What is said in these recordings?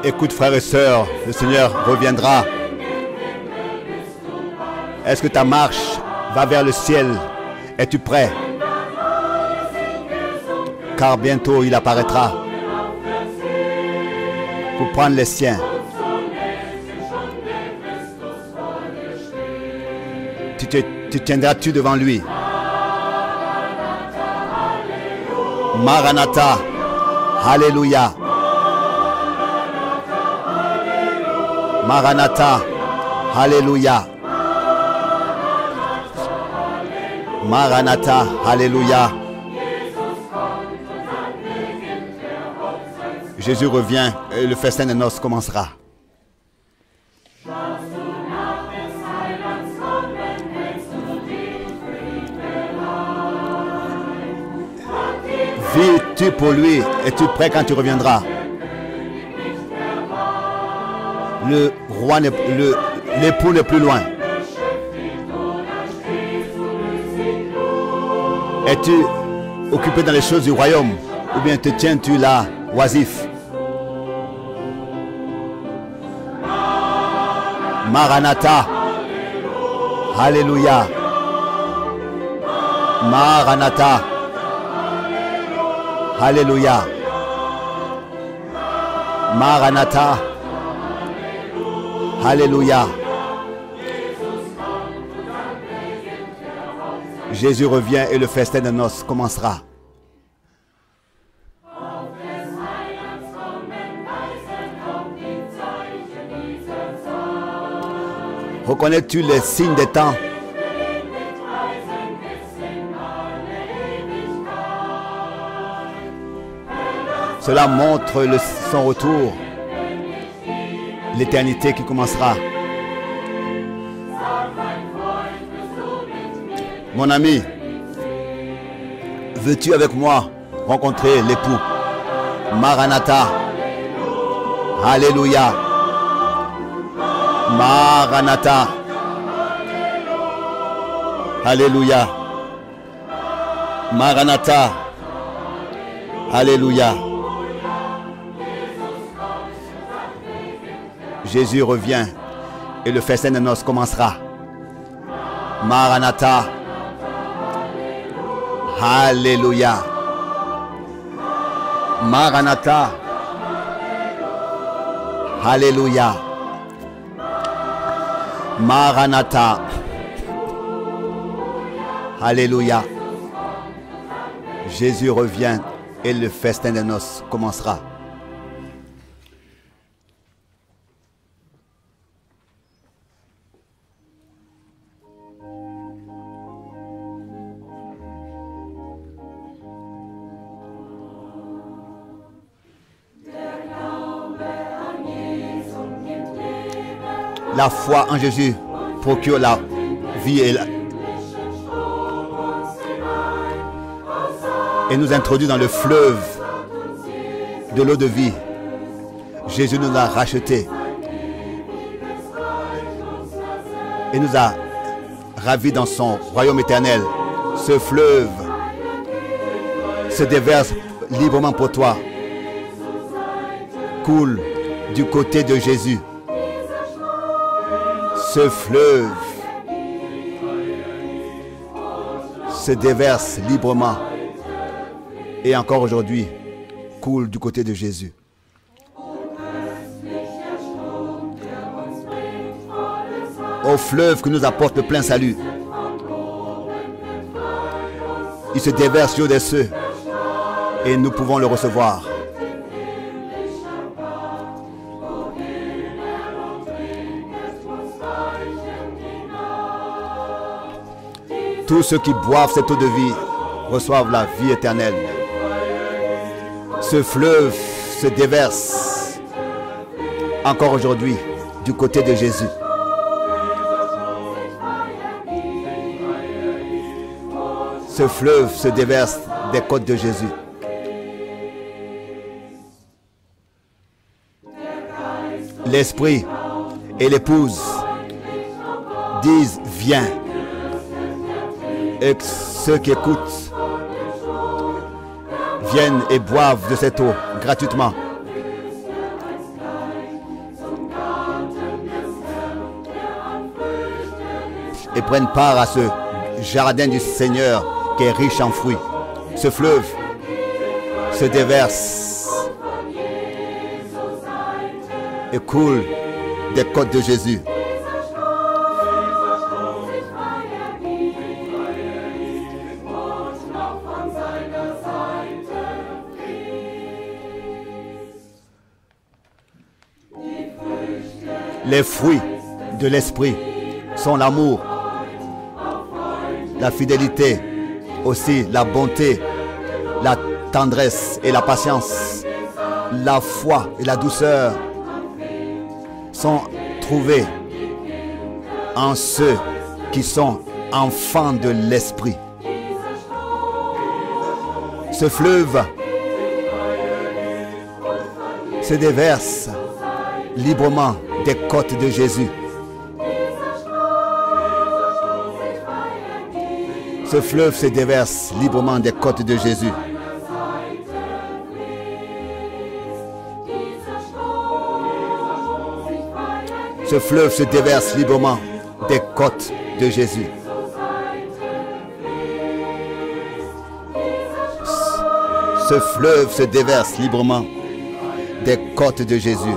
Écoute, frères et sœurs, le Seigneur reviendra. Est-ce que ta marche va vers le ciel? Es-tu prêt? Car bientôt il apparaîtra pour prendre les siens. Tu tiendras-tu devant lui? Maranatha, Alléluia. Maranatha, Alléluia. Maranatha, Alléluia. Jésus revient et le festin de noces commencera. Vis-tu pour lui? Es-tu prêt quand tu reviendras? Le roi, l'époux n'est plus loin. Es-tu occupé dans les choses du royaume ou bien te tiens-tu là, oisif? Maranatha, Alléluia. Maranatha, Alléluia. Maranatha, Alléluia. Jésus revient et le festin de noces commencera. Reconnais-tu les signes des temps? Cela montre son retour, l'éternité qui commencera. Mon ami, veux-tu avec moi rencontrer l'époux? Maranatha, Alléluia. Maranatha, Alléluia. Maranatha, Alléluia. Jésus revient et le festin de noces commencera. Maranatha, Alléluia. Maranatha, Alléluia. Maranatha, Alléluia. Jésus revient et le festin des noces commencera. La foi en Jésus procure la vie et nous introduit dans le fleuve de l'eau de vie. Jésus nous a rachetés et nous a ravis dans son royaume éternel. Ce fleuve se déverse librement pour toi, coule du côté de Jésus. Ce fleuve se déverse librement et encore aujourd'hui coule du côté de Jésus. Au fleuve qui nous apporte le plein salut. Il se déverse sur des cieux et nous pouvons le recevoir. Tous ceux qui boivent cette eau de vie reçoivent la vie éternelle. Ce fleuve se déverse encore aujourd'hui du côté de Jésus. Ce fleuve se déverse des côtes de Jésus. L'Esprit et l'épouse disent viens. Et ceux qui écoutent viennent et boivent de cette eau gratuitement. et prennent part à ce jardin du Seigneur qui est riche en fruits. Ce fleuve se déverse et coule des côtes de Jésus. Les fruits de l'esprit sont l'amour, la fidélité, aussi la bonté, la tendresse et la patience, la foi et la douceur sont trouvés en ceux qui sont enfants de l'esprit. Ce fleuve se déverse librement des côtes de Jésus. Ce fleuve se déverse librement des côtes de Jésus. Ce fleuve se déverse librement des côtes de Jésus. Ce fleuve se déverse librement des côtes de Jésus.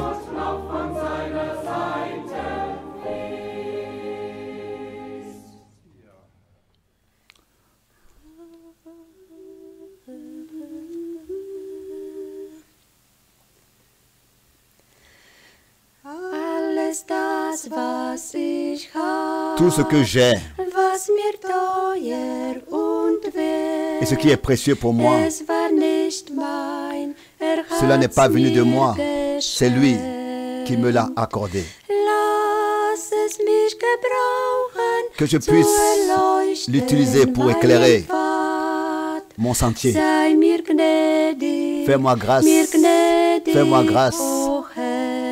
Tout ce que j'ai et ce qui est précieux pour moi, cela n'est pas venu de moi, c'est lui qui me l'a accordé. Que je puisse l'utiliser pour éclairer mon sentier. Fais-moi grâce, fais-moi grâce,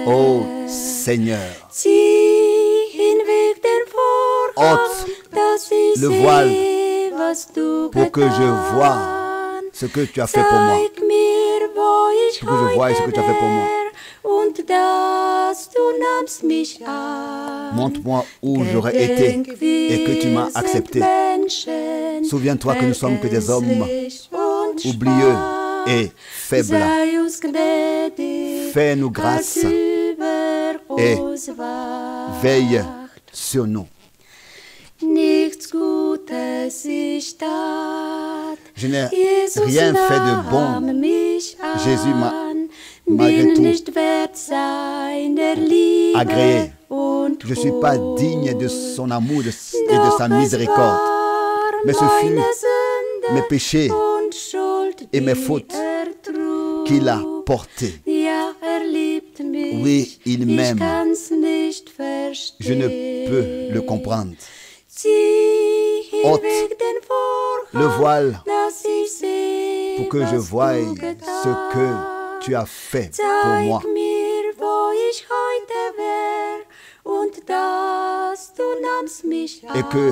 ô Seigneur. Ôte le voile pour que je voie ce que tu as fait pour moi. Pour que je voie ce que tu as fait pour moi. Montre-moi où j'aurais été et que tu m'as accepté. Souviens-toi que nous sommes que des hommes oublieux et faibles. Fais-nous grâce et veille sur nous. Je n'ai rien fait de bon. Jésus m'a malgré tout agréé. Je ne suis pas digne de son amour et de sa miséricorde. Mais ce fut mes péchés et mes fautes qu'il a portés. Oui, il m'aime. Je ne peux le comprendre. Ôte le voile pour que je voie ce que tu as fait pour moi. Et que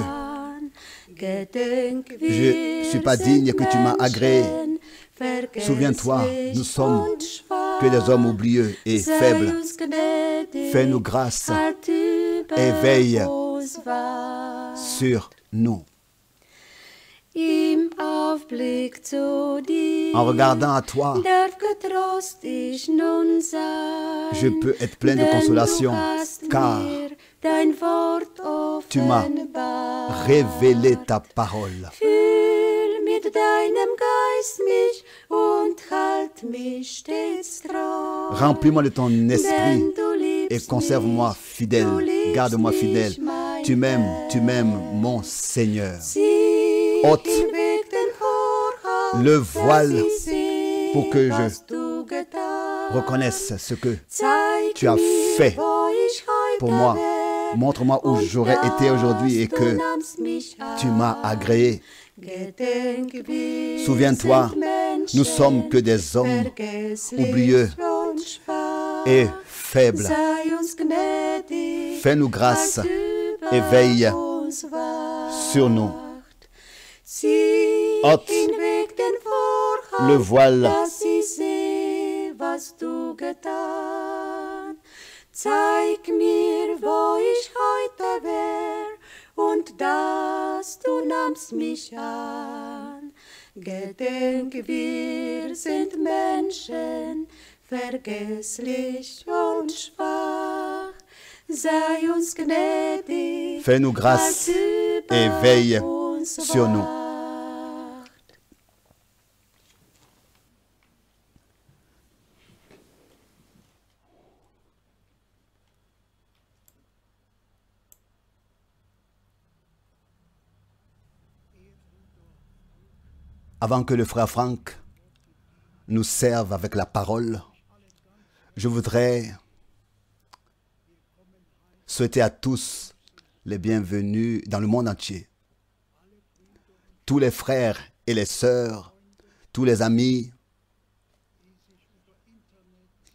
je ne suis pas digne que tu m'as agréé. Souviens-toi, nous sommes que des hommes oublieux et faibles. Fais-nous grâce et veille sur nous. En regardant à toi, je peux être plein de consolation, car tu m'as révélé ta parole. Remplis-moi de ton esprit et conserve-moi fidèle. Garde-moi fidèle. Tu m'aimes, mon Seigneur. Ôte le voile pour que je reconnaisse ce que tu as fait pour moi. Montre-moi où j'aurais été aujourd'hui et que tu m'as agréé. Souviens-toi, nous sommes que des hommes oublieux et faibles. Fais-nous grâce et veille sur nous. Ôte le voile. Zeig mir, wo ich heute wär, und fass mich an. Gedenk, wir sind Menschen, vergesslich und schwach. Sei uns gnädig, Fais-nous grâce et veille sur nous. Avant que le frère Franck nous serve avec la parole, je voudrais souhaiter à tous les bienvenus dans le monde entier. Tous les frères et les sœurs, tous les amis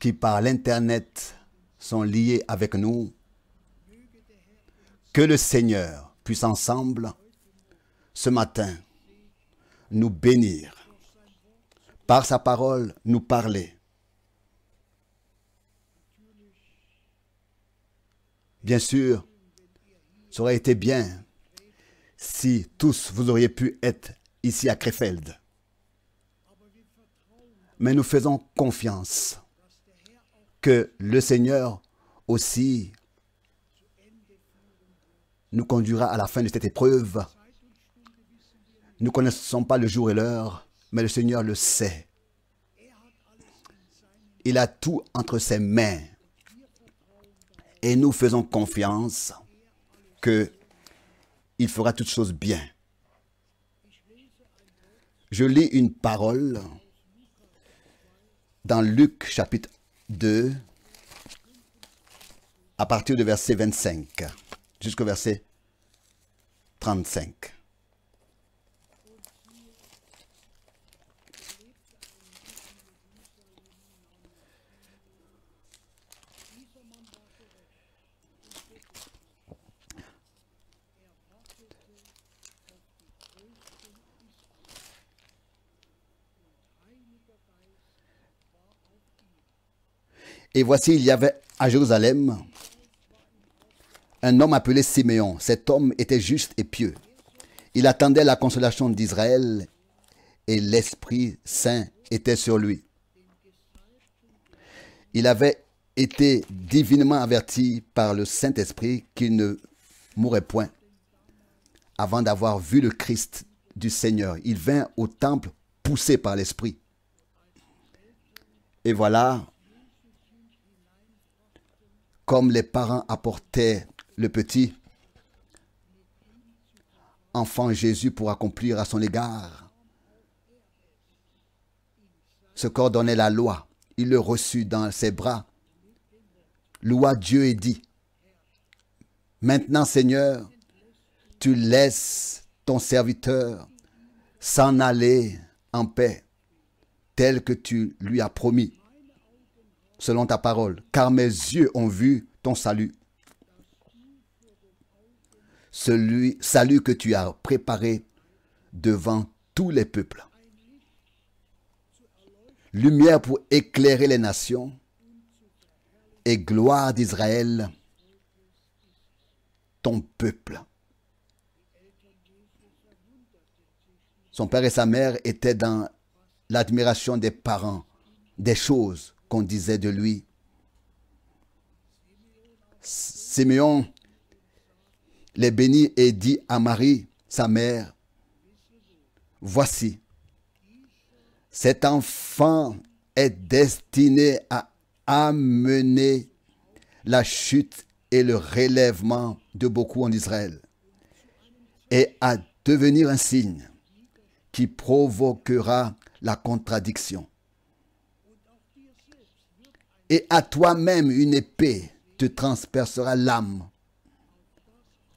qui par l'Internet sont liés avec nous, que le Seigneur puisse ensemble, ce matin, nous bénir, par sa parole nous parler. Bien sûr, ça aurait été bien si tous vous auriez pu être ici à Krefeld. Mais nous faisons confiance que le Seigneur aussi nous conduira à la fin de cette épreuve. Nous ne connaissons pas le jour et l'heure, mais le Seigneur le sait. Il a tout entre ses mains. Et nous faisons confiance qu'il fera toutes choses bien. Je lis une parole dans Luc chapitre 2, à partir du verset 25 jusqu'au verset 35. Et voici, il y avait à Jérusalem un homme appelé Siméon. Cet homme était juste et pieux. Il attendait la consolation d'Israël et l'Esprit Saint était sur lui. Il avait été divinement averti par le Saint-Esprit qu'il ne mourrait point avant d'avoir vu le Christ du Seigneur. Il vint au temple poussé par l'Esprit. Et voilà, comme les parents apportaient le petit enfant Jésus pour accomplir à son égard ce qu'ordonnait la loi, il le reçut dans ses bras, loua Dieu et dit: Maintenant, Seigneur, tu laisses ton serviteur s'en aller en paix, tel que tu lui as promis, selon ta parole, car mes yeux ont vu ton salut, celui salut que tu as préparé devant tous les peuples, lumière pour éclairer les nations et gloire d'Israël, ton peuple. Son père et sa mère étaient dans l'admiration des parents, des choses qu'on disait de lui. Siméon les bénit et dit à Marie, sa mère: Voici, cet enfant est destiné à amener la chute et le relèvement de beaucoup en Israël et à devenir un signe qui provoquera la contradiction. Et à toi-même une épée te transpercera l'âme,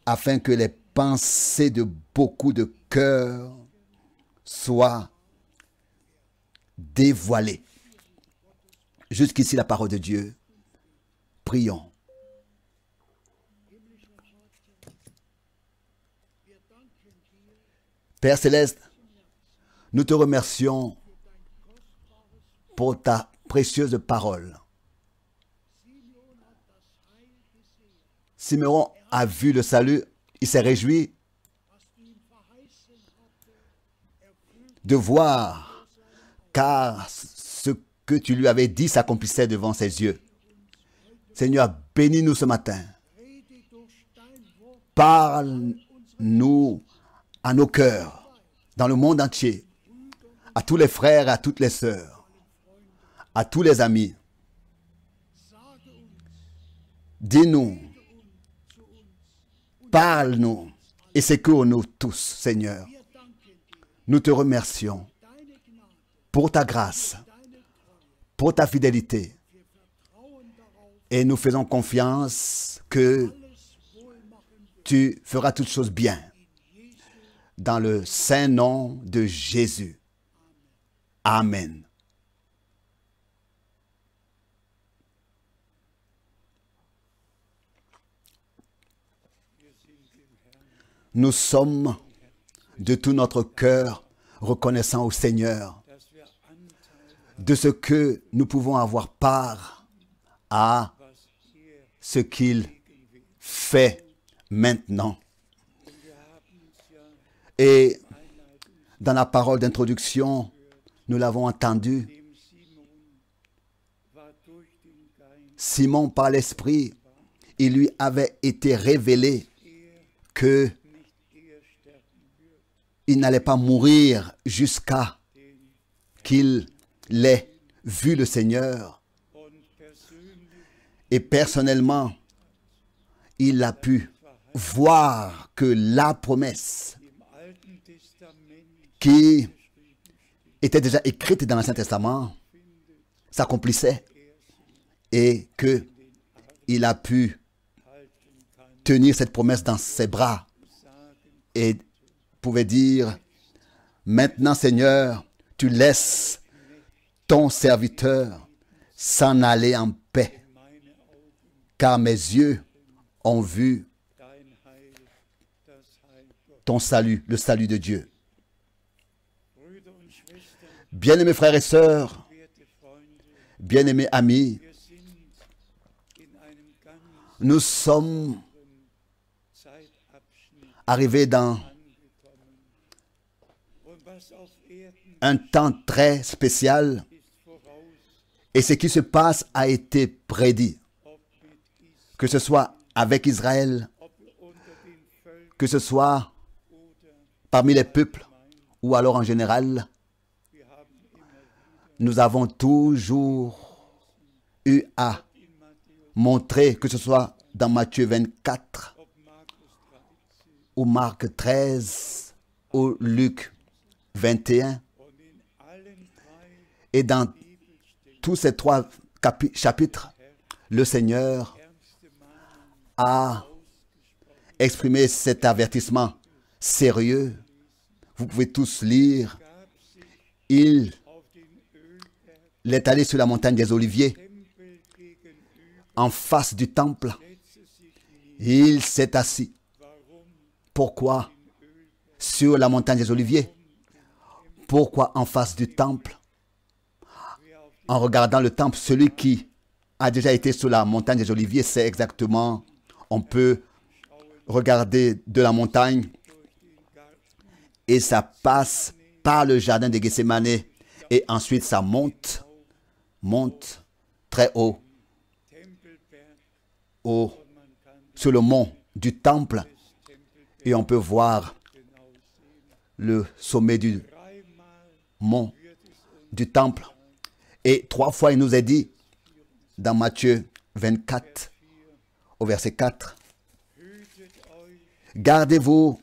afin que les pensées de beaucoup de cœurs soient dévoilées. Jusqu'ici la parole de Dieu. Prions. Père Céleste, nous te remercions pour ta précieuse parole. Siméon a vu le salut, il s'est réjoui de voir, car ce que tu lui avais dit s'accomplissait devant ses yeux. Seigneur, bénis-nous ce matin. Parle-nous à nos cœurs, dans le monde entier, à tous les frères et à toutes les sœurs, à tous les amis. Dis-nous, parle-nous et secours-nous tous, Seigneur. Nous te remercions pour ta grâce, pour ta fidélité. Et nous faisons confiance que tu feras toutes choses bien. Dans le saint nom de Jésus. Amen. Nous sommes de tout notre cœur reconnaissants au Seigneur de ce que nous pouvons avoir part à ce qu'il fait maintenant. Et dans la parole d'introduction, nous l'avons entendu, Simon, par l'Esprit, il lui avait été révélé que il n'allait pas mourir jusqu'à qu'il ait vu le Seigneur. Et personnellement, il a pu voir que la promesse qui était déjà écrite dans l'Ancien Testament s'accomplissait et qu'il a pu tenir cette promesse dans ses bras et pouvait dire, maintenant Seigneur, tu laisses ton serviteur s'en aller en paix, car mes yeux ont vu ton salut, le salut de Dieu. Bien-aimés frères et sœurs, bien-aimés amis, nous sommes arrivés dans un temps très spécial et ce qui se passe a été prédit, que ce soit avec Israël, que ce soit parmi les peuples ou alors en général. Nous avons toujours eu à montrer, que ce soit dans Matthieu 24 ou Marc 13 ou Luc 21, et dans tous ces trois chapitres, le Seigneur a exprimé cet avertissement sérieux. Vous pouvez tous lire. Il est allé sur la montagne des Oliviers, en face du temple. Il s'est assis. Pourquoi sur la montagne des Oliviers? Pourquoi en face du temple? En regardant le temple, celui qui a déjà été sur la montagne des Oliviers sait exactement, on peut regarder de la montagne et ça passe par le jardin de Gethsémane et ensuite ça monte très haut, sur le mont du temple, et on peut voir le sommet du mont du temple. Et 3 fois il nous est dit dans Matthieu 24 au verset 4, gardez-vous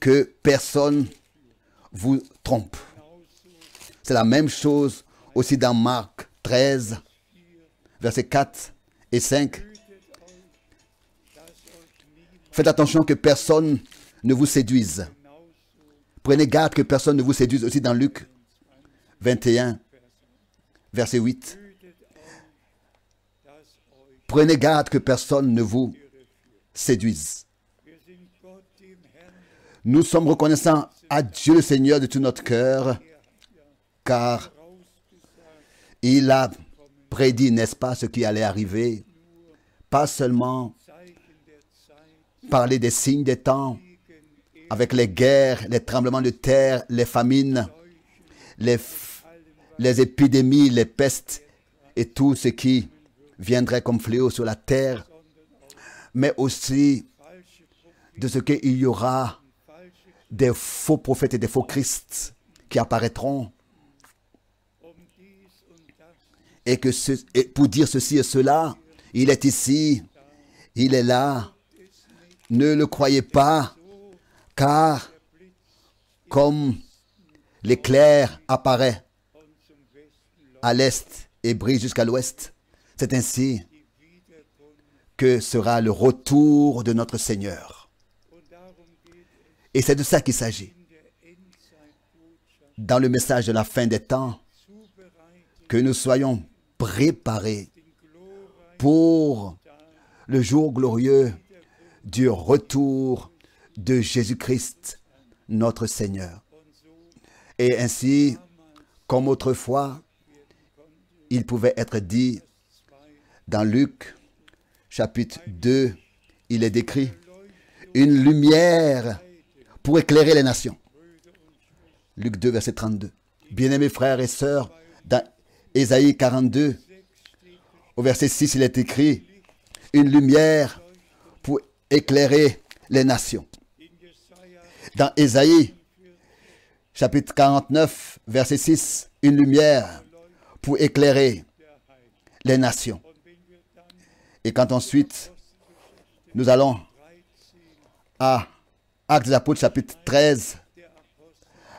que personne vous trompe. C'est la même chose aussi dans Marc 13 verset 4 et 5. Faites attention que personne ne vous séduise. Prenez garde que personne ne vous séduise, aussi dans Luc 21, verset 8. Prenez garde que personne ne vous séduise. Nous sommes reconnaissants à Dieu le Seigneur de tout notre cœur, car il a prédit, n'est-ce pas, ce qui allait arriver. Pas seulement parler des signes des temps, avec les guerres, les tremblements de terre, les famines, les épidémies, les pestes et tout ce qui viendrait comme fléau sur la terre, mais aussi de ce qu'il y aura des faux prophètes et des faux Christ qui apparaîtront et pour dire ceci et cela, il est ici, il est là. Ne le croyez pas, car comme l'éclair apparaît à l'est et brille jusqu'à l'ouest, c'est ainsi que sera le retour de notre Seigneur. Et c'est de ça qu'il s'agit. Dans le message de la fin des temps, que nous soyons préparés pour le jour glorieux du retour de Jésus-Christ, notre Seigneur. Et ainsi, comme autrefois, il pouvait être dit dans Luc, chapitre 2, il est décrit une lumière pour éclairer les nations. Luc 2, verset 32. Bien-aimés frères et sœurs, dans Ésaïe 42, au verset 6, il est écrit une lumière pour éclairer les nations. Dans Ésaïe, chapitre 49, verset 6, une lumière pour éclairer les nations. Et quand ensuite, nous allons à Actes des Apôtres, chapitre 13,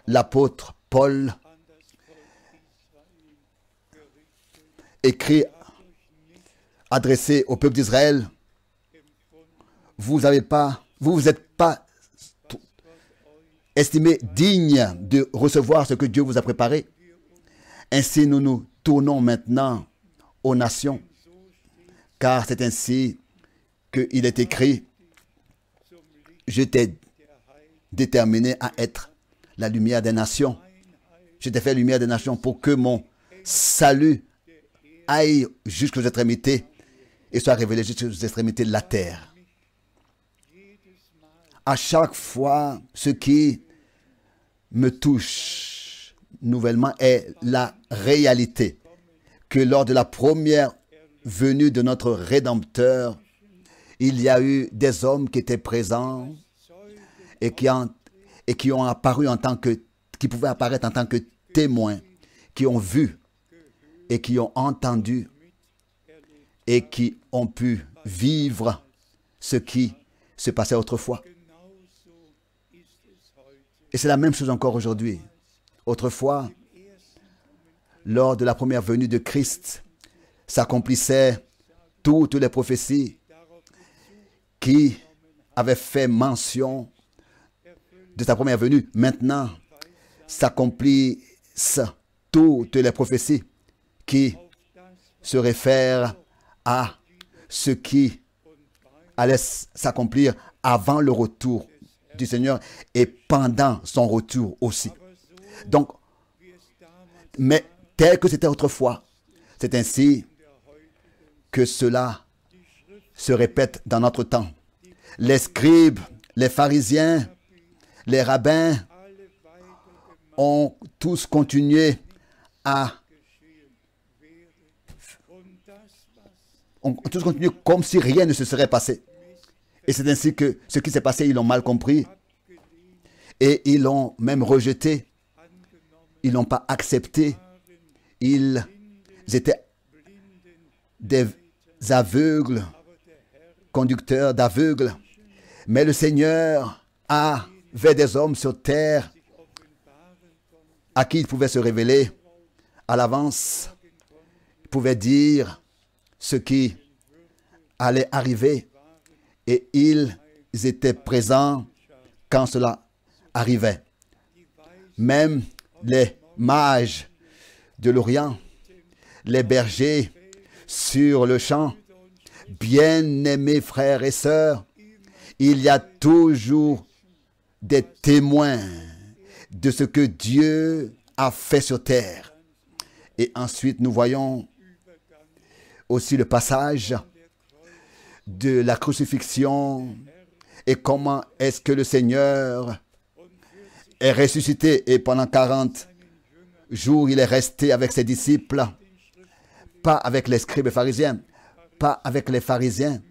l'apôtre Paul écrit, adressé au peuple d'Israël, vous n'êtes pas estimé digne de recevoir ce que Dieu vous a préparé. Ainsi, nous nous tournons maintenant aux nations, car c'est ainsi qu'il est écrit, je t'ai déterminé à être la lumière des nations. Je t'ai fait lumière des nations pour que mon salut aille jusqu'aux extrémités et soit révélé jusqu'aux extrémités de la terre. À chaque fois, ce qui me touche nouvellement est la réalité que lors de la première venue de notre Rédempteur, il y a eu des hommes qui étaient présents et qui ont apparu qui pouvaient apparaître en tant que témoins, qui ont vu et qui ont entendu et qui ont pu vivre ce qui se passait autrefois. Et c'est la même chose encore aujourd'hui. Autrefois, lors de la première venue de Christ, s'accomplissaient toutes les prophéties qui avaient fait mention de sa première venue. Maintenant, s'accomplissent toutes les prophéties qui se réfèrent à ce qui allait s'accomplir avant le retour du Seigneur et pendant son retour aussi. Donc, mais tel que c'était autrefois, c'est ainsi que cela se répète dans notre temps. Les scribes, les pharisiens, les rabbins ont tous continué comme si rien ne se serait passé. Et c'est ainsi que ce qui s'est passé, ils l'ont mal compris. Et ils l'ont même rejeté. Ils n'ont pas accepté. Ils étaient des aveugles, conducteurs d'aveugles. Mais le Seigneur avait des hommes sur terre à qui il pouvait se révéler à l'avance. Il pouvait dire ce qui allait arriver. Et ils étaient présents quand cela arrivait. Même les mages de l'Orient, les bergers sur le champ, bien-aimés frères et sœurs, il y a toujours des témoins de ce que Dieu a fait sur terre. Et ensuite, nous voyons aussi le passage de la crucifixion Et comment est-ce que le Seigneur est ressuscité et pendant 40 jours, il est resté avec ses disciples, pas avec les scribes et pharisiens, pas avec les pharisiens,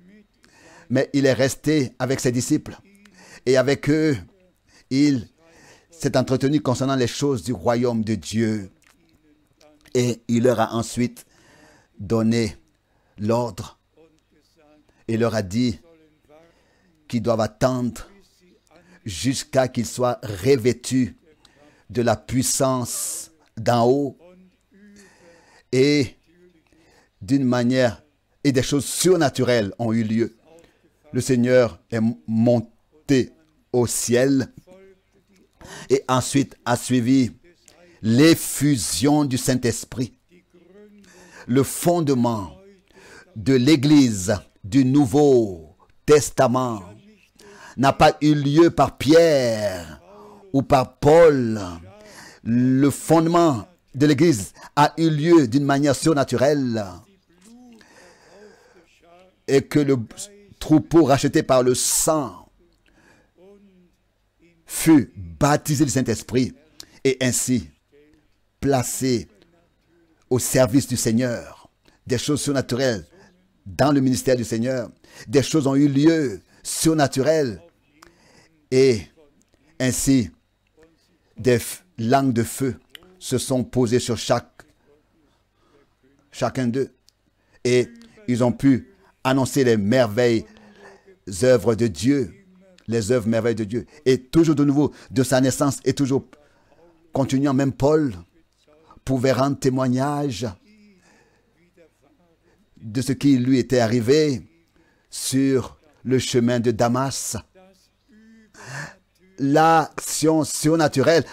mais il est resté avec ses disciples. Et avec eux, il s'est entretenu concernant les choses du royaume de Dieu. Et il leur a ensuite donné l'ordre et leur a dit qu'ils doivent attendre jusqu'à qu'ils soient revêtus de la puissance d'en haut et d'une manière, et des choses surnaturelles ont eu lieu. Le Seigneur est monté au ciel et ensuite a suivi l'effusion du Saint-Esprit. Le fondement de l'Église du Nouveau Testament n'a pas eu lieu par Pierre ou par Paul. Le fondement de l'Église a eu lieu d'une manière surnaturelle et que le troupeau racheté par le sang fut baptisé du Saint-Esprit et ainsi placé au service du Seigneur. Des choses surnaturelles dans le ministère du Seigneur. Des choses ont eu lieu surnaturelles et ainsi des langues de feu se sont posées sur chacun d'eux et ils ont pu annoncer les merveilles, œuvres de Dieu, les œuvres merveilles de Dieu. Et toujours de nouveau, de sa naissance et toujours continuant, même Paul pouvait rendre témoignage de ce qui lui était arrivé sur le chemin de Damas. L'action surnaturelle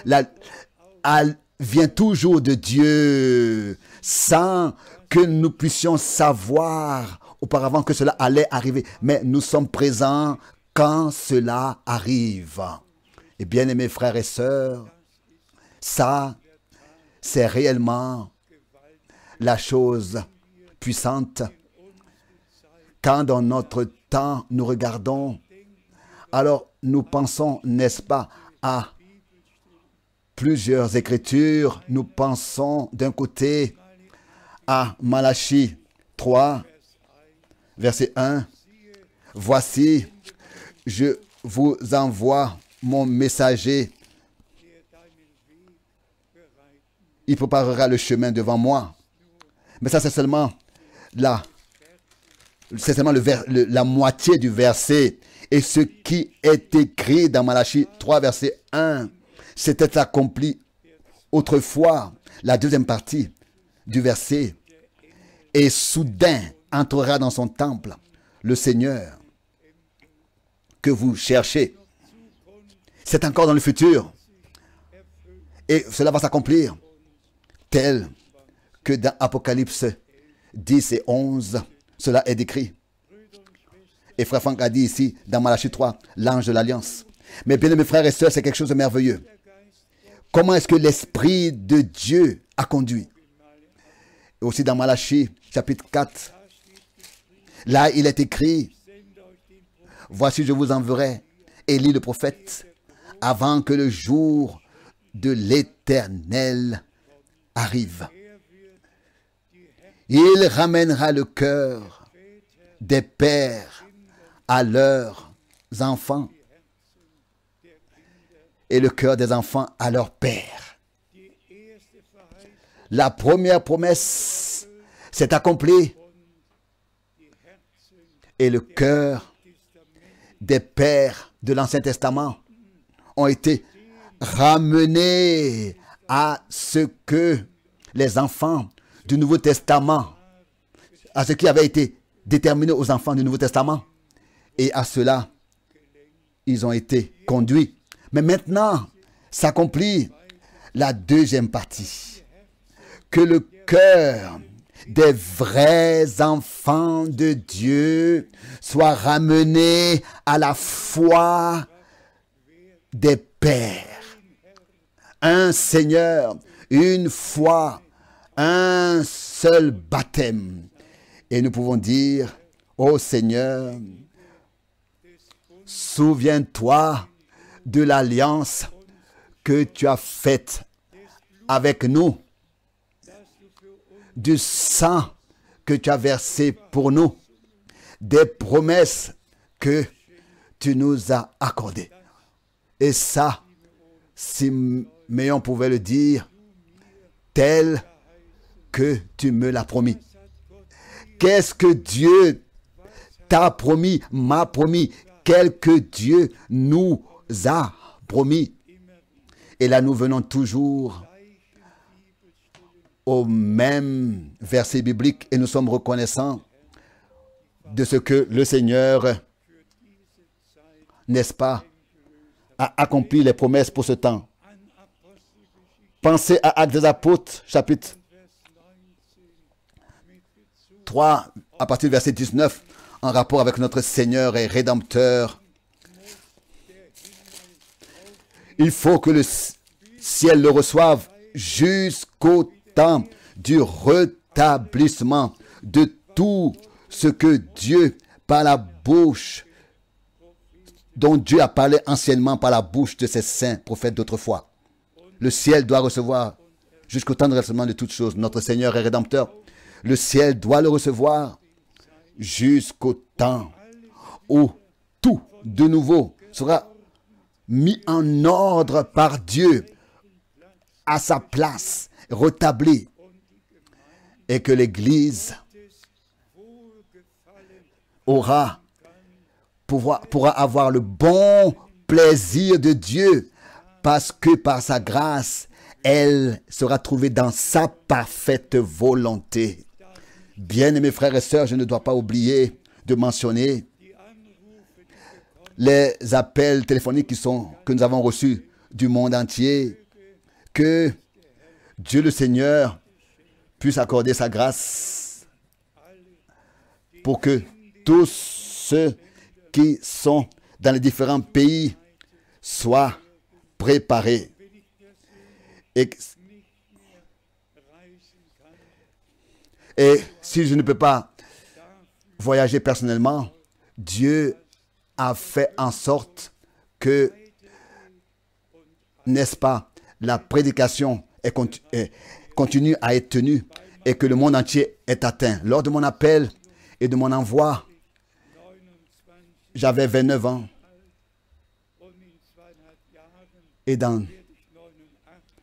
vient toujours de Dieu sans que nous puissions savoir auparavant que cela allait arriver. Mais nous sommes présents quand cela arrive. Et bien aimés frères et sœurs, ça, c'est réellement la chose puissante. Quand dans notre temps, nous regardons, alors nous pensons, n'est-ce pas, à plusieurs écritures. Nous pensons d'un côté à Malachie 3, verset 1. Voici, je vous envoie mon messager. Il préparera le chemin devant moi. Mais ça, c'est seulement la moitié du verset. Et ce qui est écrit dans Malachie 3, verset 1, s'était accompli autrefois. La deuxième partie du verset. Et soudain entrera dans son temple le Seigneur que vous cherchez. C'est encore dans le futur. Et cela va s'accomplir tel que dans Apocalypse 10 et 11, cela est décrit. Et frère Franck a dit ici, dans Malachie 3, l'ange de l'Alliance. Mais bien mes frères et sœurs, c'est quelque chose de merveilleux. Comment est-ce que l'Esprit de Dieu a conduit? Et aussi dans Malachie, chapitre 4, là, il est écrit, « Voici, je vous enverrai Élie le prophète, avant que le jour de l'Éternel arrive. Il ramènera le cœur des pères à leurs enfants et le cœur des enfants à leurs pères. » La première promesse s'est accomplie et le cœur des pères de l'Ancien Testament ont été ramenés à ce que les enfants du Nouveau Testament, à ce qui avait été déterminé aux enfants du Nouveau Testament. Et à cela, ils ont été conduits. Mais maintenant, s'accomplit la deuxième partie. Que le cœur des vrais enfants de Dieu soit ramené à la foi des pères. Un Seigneur, une foi, un seul baptême. Et nous pouvons dire, ô Seigneur, souviens-toi de l'alliance que tu as faite avec nous, du sang que tu as versé pour nous, des promesses que tu nous as accordées. Et ça, Siméon pouvait le dire, tel que tu me l'as promis. Qu'est-ce que Dieu t'a promis, m'a promis, quel que Dieu nous a promis. Et là, nous venons toujours au même verset biblique et nous sommes reconnaissants de ce que le Seigneur, n'est-ce pas, a accompli les promesses pour ce temps. Pensez à Actes des Apôtres, chapitre 3, à partir du verset 19, en rapport avec notre Seigneur et Rédempteur. Il faut que le ciel le reçoive jusqu'au temps du rétablissement de tout ce que Dieu, par la bouche, dont Dieu a parlé anciennement par la bouche de ses saints prophètes d'autrefois. Le ciel doit recevoir jusqu'au temps de rétablissement de toutes choses notre Seigneur et Rédempteur. Le ciel doit le recevoir jusqu'au temps où tout de nouveau sera mis en ordre par Dieu à sa place, rétabli, et que l'Église pourra avoir le bon plaisir de Dieu, parce que par sa grâce, elle sera trouvée dans sa parfaite volonté. Bien-aimés frères et sœurs, je ne dois pas oublier de mentionner les appels téléphoniques que nous avons reçus du monde entier. Que Dieu le Seigneur puisse accorder sa grâce pour que tous ceux qui sont dans les différents pays soient préparés. Et si je ne peux pas voyager personnellement, Dieu a fait en sorte que, n'est-ce pas, la prédication continue à être tenue et que le monde entier est atteint. Lors de mon appel et de mon envoi, j'avais 29 ans. Et dans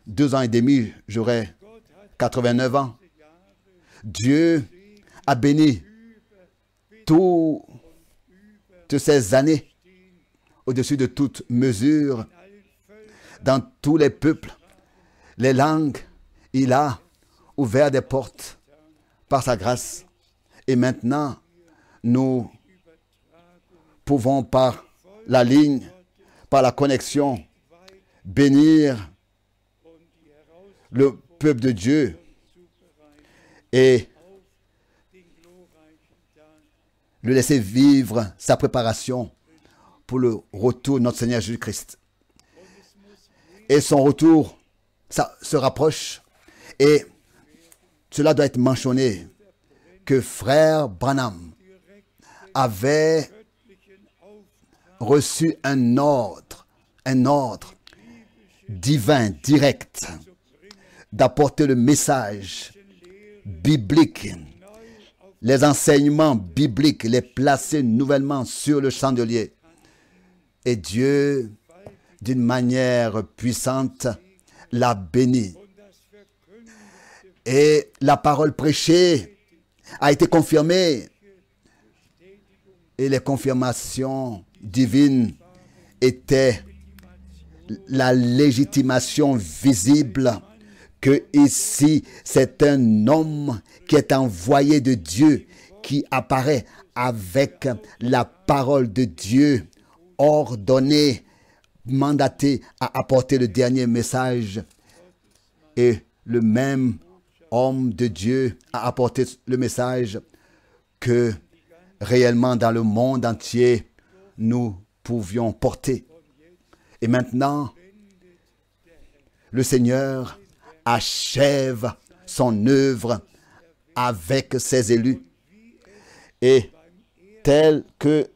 2 ans et demi, j'aurai 89 ans. Dieu a béni toutes ces années au-dessus de toute mesure dans tous les peuples, les langues. Il a ouvert des portes par sa grâce. Et maintenant, nous pouvons par la ligne, par la connexion, bénir le peuple de Dieu et le laisser vivre sa préparation pour le retour de notre Seigneur Jésus-Christ. Et son retour, ça se rapproche, et cela doit être mentionné que frère Branham avait reçu un ordre divin, direct, d'apporter le message biblique, les enseignements bibliques, les placer nouvellement sur le chandelier. Et Dieu, d'une manière puissante, l'a béni. Et la parole prêchée a été confirmée. Et les confirmations divines étaient la légitimation visible que ici, c'est un homme qui est envoyé de Dieu, qui apparaît avec la parole de Dieu, ordonné, mandaté à apporter le dernier message. Et le même homme de Dieu a apporté le message que réellement dans le monde entier, nous pouvions porter. Et maintenant, le Seigneur achève son œuvre avec ses élus. Et tel que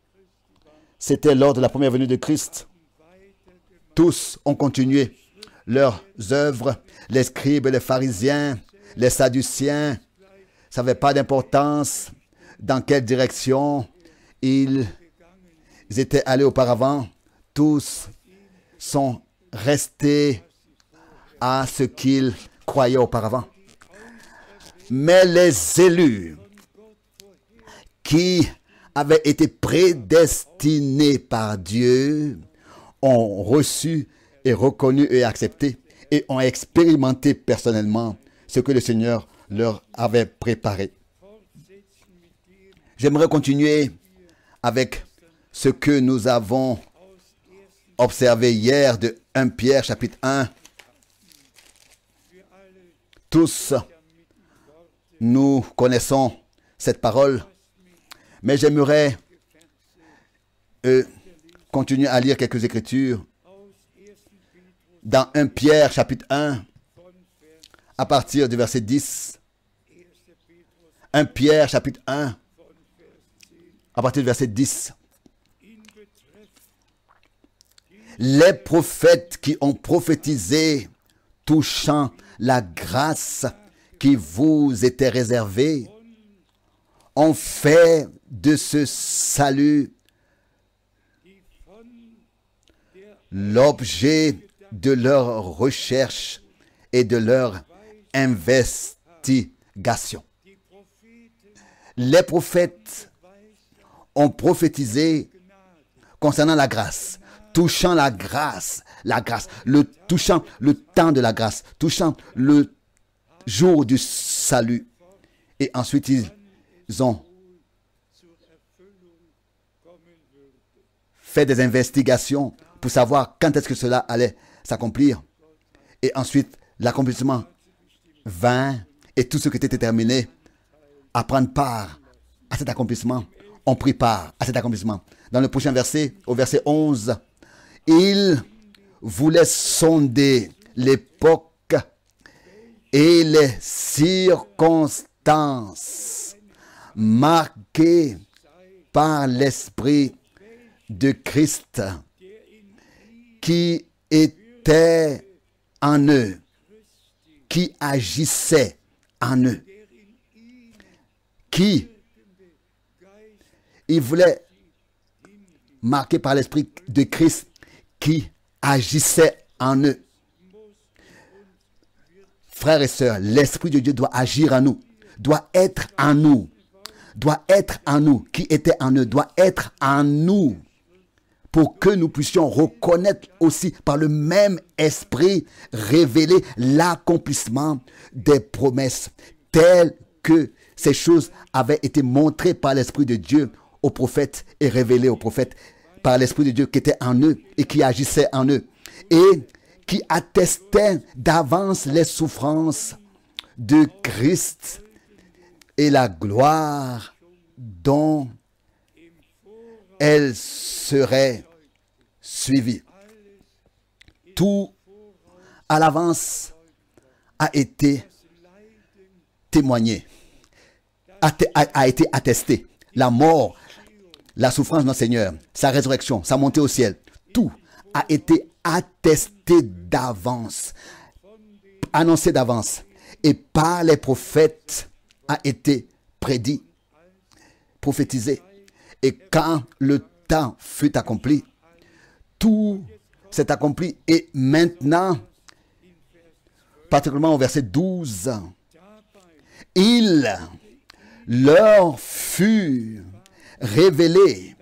C'était lors de la première venue de Christ. Tous ont continué leurs œuvres. Les scribes, les pharisiens, les sadduciens ne savaient pas d'importance dans quelle direction ils étaient allés auparavant. Tous sont restés à ce qu'ils croyaient auparavant. Mais les élus qui avaient été prédestinés par Dieu ont reçu et reconnu et accepté et ont expérimenté personnellement ce que le Seigneur leur avait préparé. J'aimerais continuer avec ce que nous avons observé hier de 1 Pierre chapitre 1. Tous, nous connaissons cette parole, mais j'aimerais continuer à lire quelques écritures dans 1 Pierre chapitre 1 à partir du verset 10. 1 Pierre chapitre 1 à partir du verset 10. Les prophètes qui ont prophétisé touchant la grâce qui vous était réservée ont fait de ce salut l'objet de leur recherche et de leur investigation. Les prophètes ont prophétisé concernant la grâce, touchant la grâce, touchant le temps de la grâce, touchant le jour du salut. Et ensuite, ils ont fait des investigations pour savoir quand est-ce que cela allait s'accomplir. Et ensuite, l'accomplissement vint et tous ceux qui étaient déterminés à prendre part à cet accomplissement ont pris part à cet accomplissement. Dans le prochain verset, au verset 11, il voulait sonder l'époque et les circonstances marquées par l'Esprit de Christ qui était en eux, qui agissait en eux, qui il voulait marquer par l'Esprit de Christ qui agissait en eux. Frères et sœurs, l'Esprit de Dieu doit agir en nous, doit être en nous, qui était en eux, doit être en nous, pour que nous puissions reconnaître aussi par le même esprit révéler l'accomplissement des promesses telles que ces choses avaient été montrées par l'Esprit de Dieu aux prophètes et révélées aux prophètes par l'Esprit de Dieu qui était en eux et qui agissait en eux et qui attestait d'avance les souffrances de Christ et la gloire dont elle serait suivie. Tout à l'avance a été témoigné, a été attesté. La mort, la souffrance de notre Seigneur, sa résurrection, sa montée au ciel, tout a été attesté d'avance, annoncé d'avance, et par les prophètes a été prédit, prophétisé. Et quand le temps fut accompli, tout s'est accompli. Et maintenant, particulièrement au verset 12, il leur fut révélé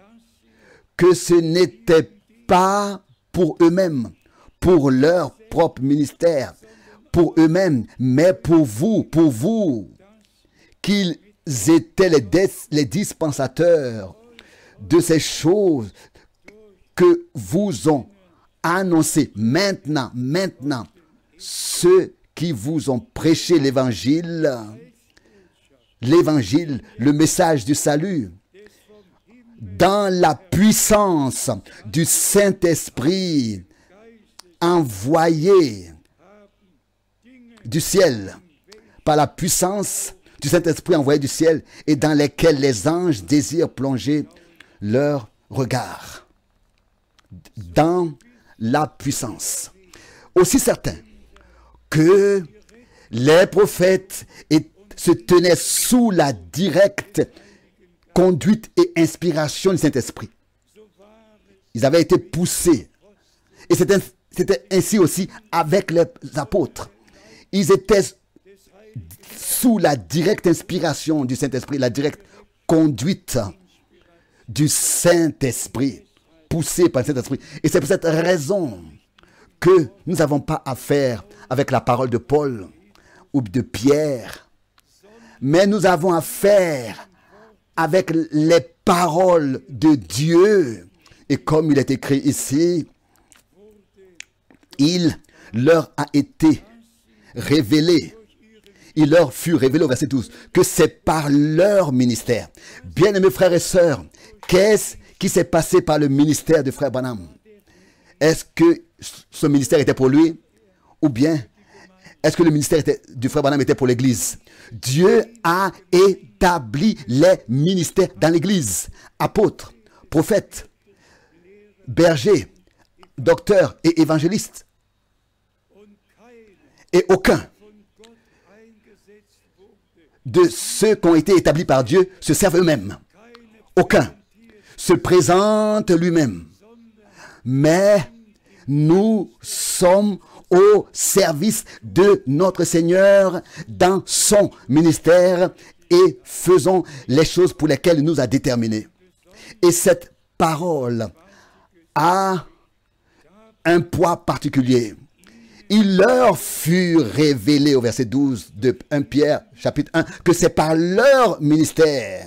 que ce n'était pas pour eux-mêmes, pour leur propre ministère, pour eux-mêmes, mais pour vous, qu'ils étaient les dispensateurs de ces choses que vous ont annoncées maintenant, ceux qui vous ont prêché l'évangile, le message du salut, dans la puissance du Saint-Esprit envoyé du ciel, par la puissance du Saint-Esprit envoyé du ciel et dans lesquels les anges désirent plonger leur regard. dans la puissance. Aussi certain que les prophètes se tenaient sous la directe conduite et inspiration du Saint-Esprit. Ils avaient été poussés. Et c'était ainsi aussi avec les apôtres. Ils étaient sous la directe inspiration du Saint-Esprit, la directe conduite du Saint-Esprit, poussés par le Saint-Esprit. Et c'est pour cette raison que nous n'avons pas affaire avec la parole de Paul ou de Pierre, mais nous avons affaire avec les paroles de Dieu. Et comme il est écrit ici, il leur a été révélé. Il leur fut révélé au verset 12 que c'est par leur ministère. Bien-aimés frères et sœurs, qu'est-ce qui s'est passé par le ministère de frère Branham? Est-ce que ce ministère était pour lui? Ou bien est-ce que le ministère du frère Branham était pour l'Église? Dieu a établi les ministères dans l'Église. Apôtres, prophètes, bergers, docteurs et évangélistes. Et aucun de ceux qui ont été établis par Dieu se servent eux-mêmes. Aucun se présente lui-même. Mais nous sommes au service de notre Seigneur dans son ministère et faisons les choses pour lesquelles il nous a déterminés. Et cette parole a un poids particulier. Il leur fut révélé au verset 12 de 1 Pierre chapitre 1 que c'est par leur ministère,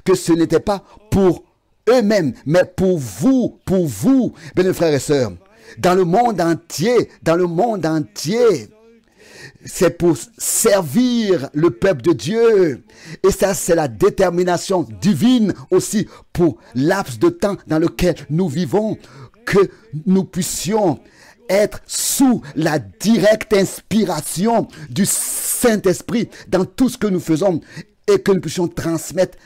que ce n'était pas pour eux-mêmes, mais pour vous, bien frères et sœurs, dans le monde entier, c'est pour servir le peuple de Dieu. Et ça, c'est la détermination divine aussi pour laps de temps dans lequel nous vivons, que nous puissions être sous la directe inspiration du Saint-Esprit dans tout ce que nous faisons et que nous puissions transmettre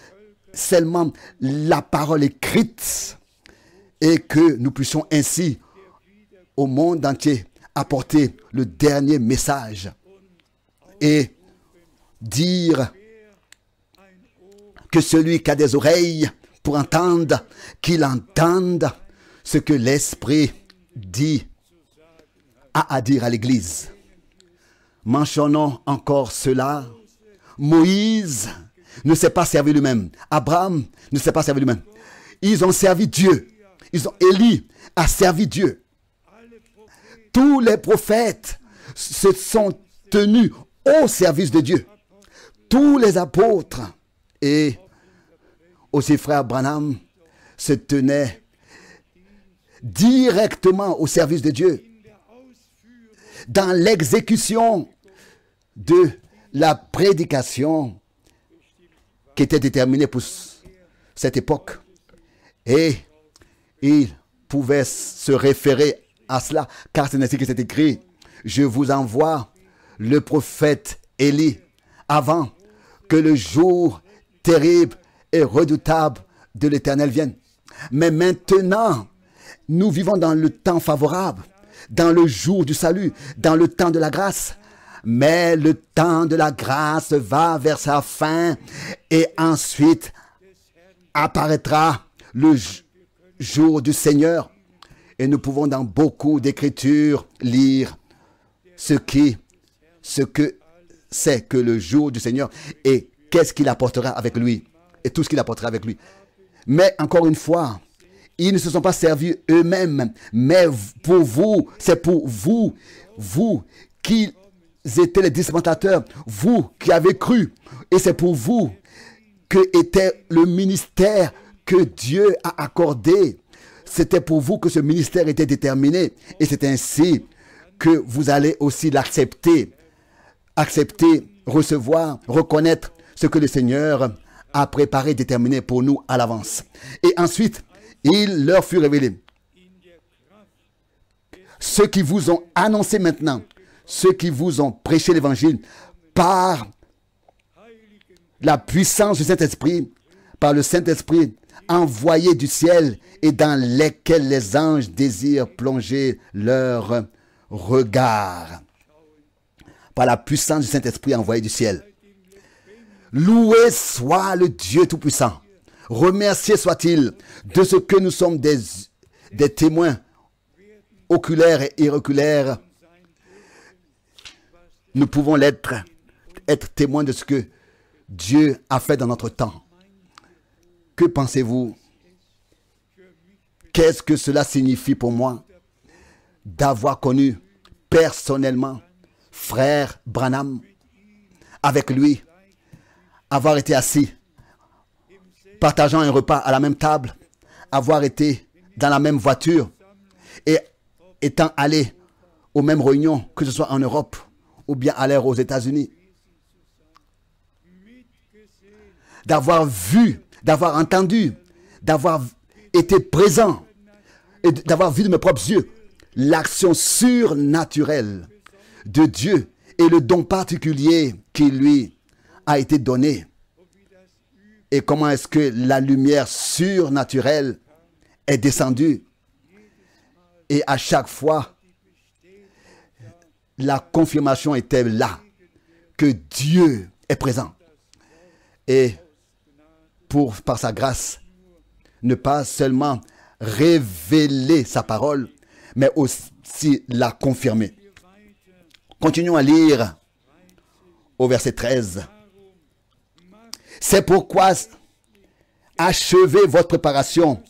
seulement la parole écrite et que nous puissions ainsi au monde entier apporter le dernier message et dire que celui qui a des oreilles pour entendre, qu'il entende ce que l'Esprit dit à dire à l'Église. Mentionnons encore cela. Moïse ne s'est pas servi lui-même. Abraham ne s'est pas servi lui-même. Ils ont servi Dieu. Élie a servi Dieu. Tous les prophètes se sont tenus au service de Dieu. Tous les apôtres et aussi frère Branham se tenaient directement au service de Dieu dans l'exécution de la prédication qui était déterminée pour cette époque. Et il pouvait se référer à cela, car c'est ainsi que c'est écrit. Je vous envoie le prophète Élie avant que le jour terrible et redoutable de l'Éternel vienne. Mais maintenant, nous vivons dans le temps favorable, dans le jour du salut, dans le temps de la grâce. Mais le temps de la grâce va vers sa fin et ensuite apparaîtra le jour du Seigneur. Et nous pouvons dans beaucoup d'écritures lire ce que c'est que le jour du Seigneur et qu'est-ce qu'il apportera avec lui et tout ce qu'il apportera avec lui. Mais encore une fois, ils ne se sont pas servis eux-mêmes, mais pour vous, c'est pour vous, vous qui étaient les dispensateurs, vous qui avez cru, et c'est pour vous que était le ministère que Dieu a accordé. C'était pour vous que ce ministère était déterminé, et c'est ainsi que vous allez aussi l'accepter, recevoir, reconnaître ce que le Seigneur a préparé, déterminé pour nous à l'avance. Et ensuite, il leur fut révélé. Ceux qui vous ont annoncé maintenant, ceux qui vous ont prêché l'évangile par la puissance du Saint-Esprit, par le Saint-Esprit, envoyés du ciel et dans lesquels les anges désirent plonger leur regard. Par la puissance du Saint-Esprit envoyé du ciel. Loué soit le Dieu Tout-Puissant. Remercié soit-il de ce que nous sommes des témoins oculaires et iroculaires. Nous pouvons être témoins de ce que Dieu a fait dans notre temps. Que pensez-vous? Qu'est-ce que cela signifie pour moi d'avoir connu personnellement frère Branham, avec lui, avoir été assis, partageant un repas à la même table, avoir été dans la même voiture et étant allé aux mêmes réunions, que ce soit en Europe ou bien aller aux États-Unis. D'avoir vu, d'avoir entendu, d'avoir été présent et d'avoir vu de mes propres yeux l'action surnaturelle de Dieu et le don particulier qui lui a été donné. Et comment est-ce que la lumière surnaturelle est descendue. Et à chaque fois, la confirmation était là, que Dieu est présent. Et par sa grâce, ne pas seulement révéler sa parole, mais aussi la confirmer. Continuons à lire au verset 13. C'est pourquoi achevez votre préparation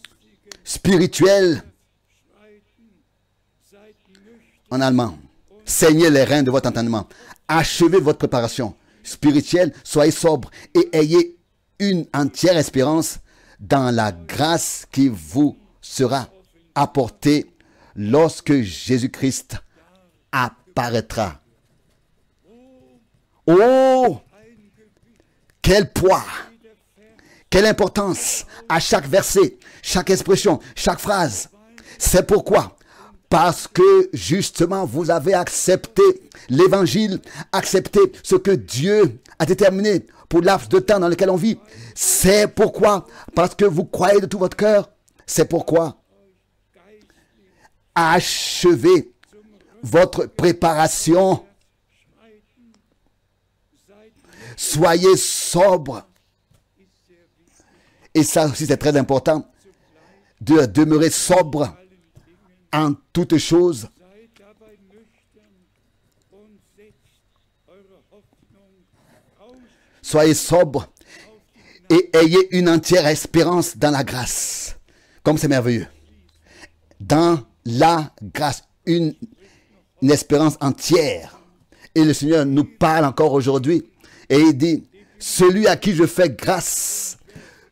spirituelle. En allemand, saignez les reins de votre entendement. Achevez votre préparation spirituelle, soyez sobre et ayez une entière espérance dans la grâce qui vous sera apportée lorsque Jésus-Christ apparaîtra. Oh, quel poids, quelle importance à chaque verset, chaque expression, chaque phrase. C'est pourquoi, parce que justement vous avez accepté l'évangile, accepté ce que Dieu a déterminé pour le laps de temps dans lequel on vit. C'est pourquoi, parce que vous croyez de tout votre cœur, c'est pourquoi achevez votre préparation. Soyez sobre. Et ça aussi c'est très important, de demeurer sobre en toutes choses. Soyez sobre et ayez une entière espérance dans la grâce. Comme c'est merveilleux. Dans la grâce, une espérance entière. Et le Seigneur nous parle encore aujourd'hui. Et il dit, celui à qui je fais grâce,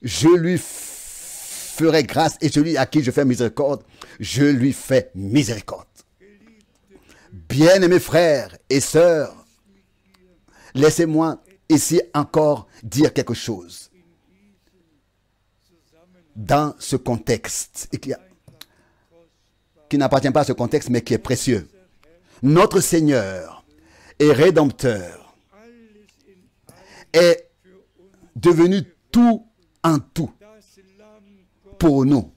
je lui ferai grâce. Et celui à qui je fais miséricorde, je lui fais miséricorde. Bien-aimés frères et sœurs, laissez-moi ici encore dire quelque chose. Dans ce contexte, qui n'appartient pas à ce contexte, mais qui est précieux. Notre Seigneur et Rédempteur est devenu tout en tout pour nous.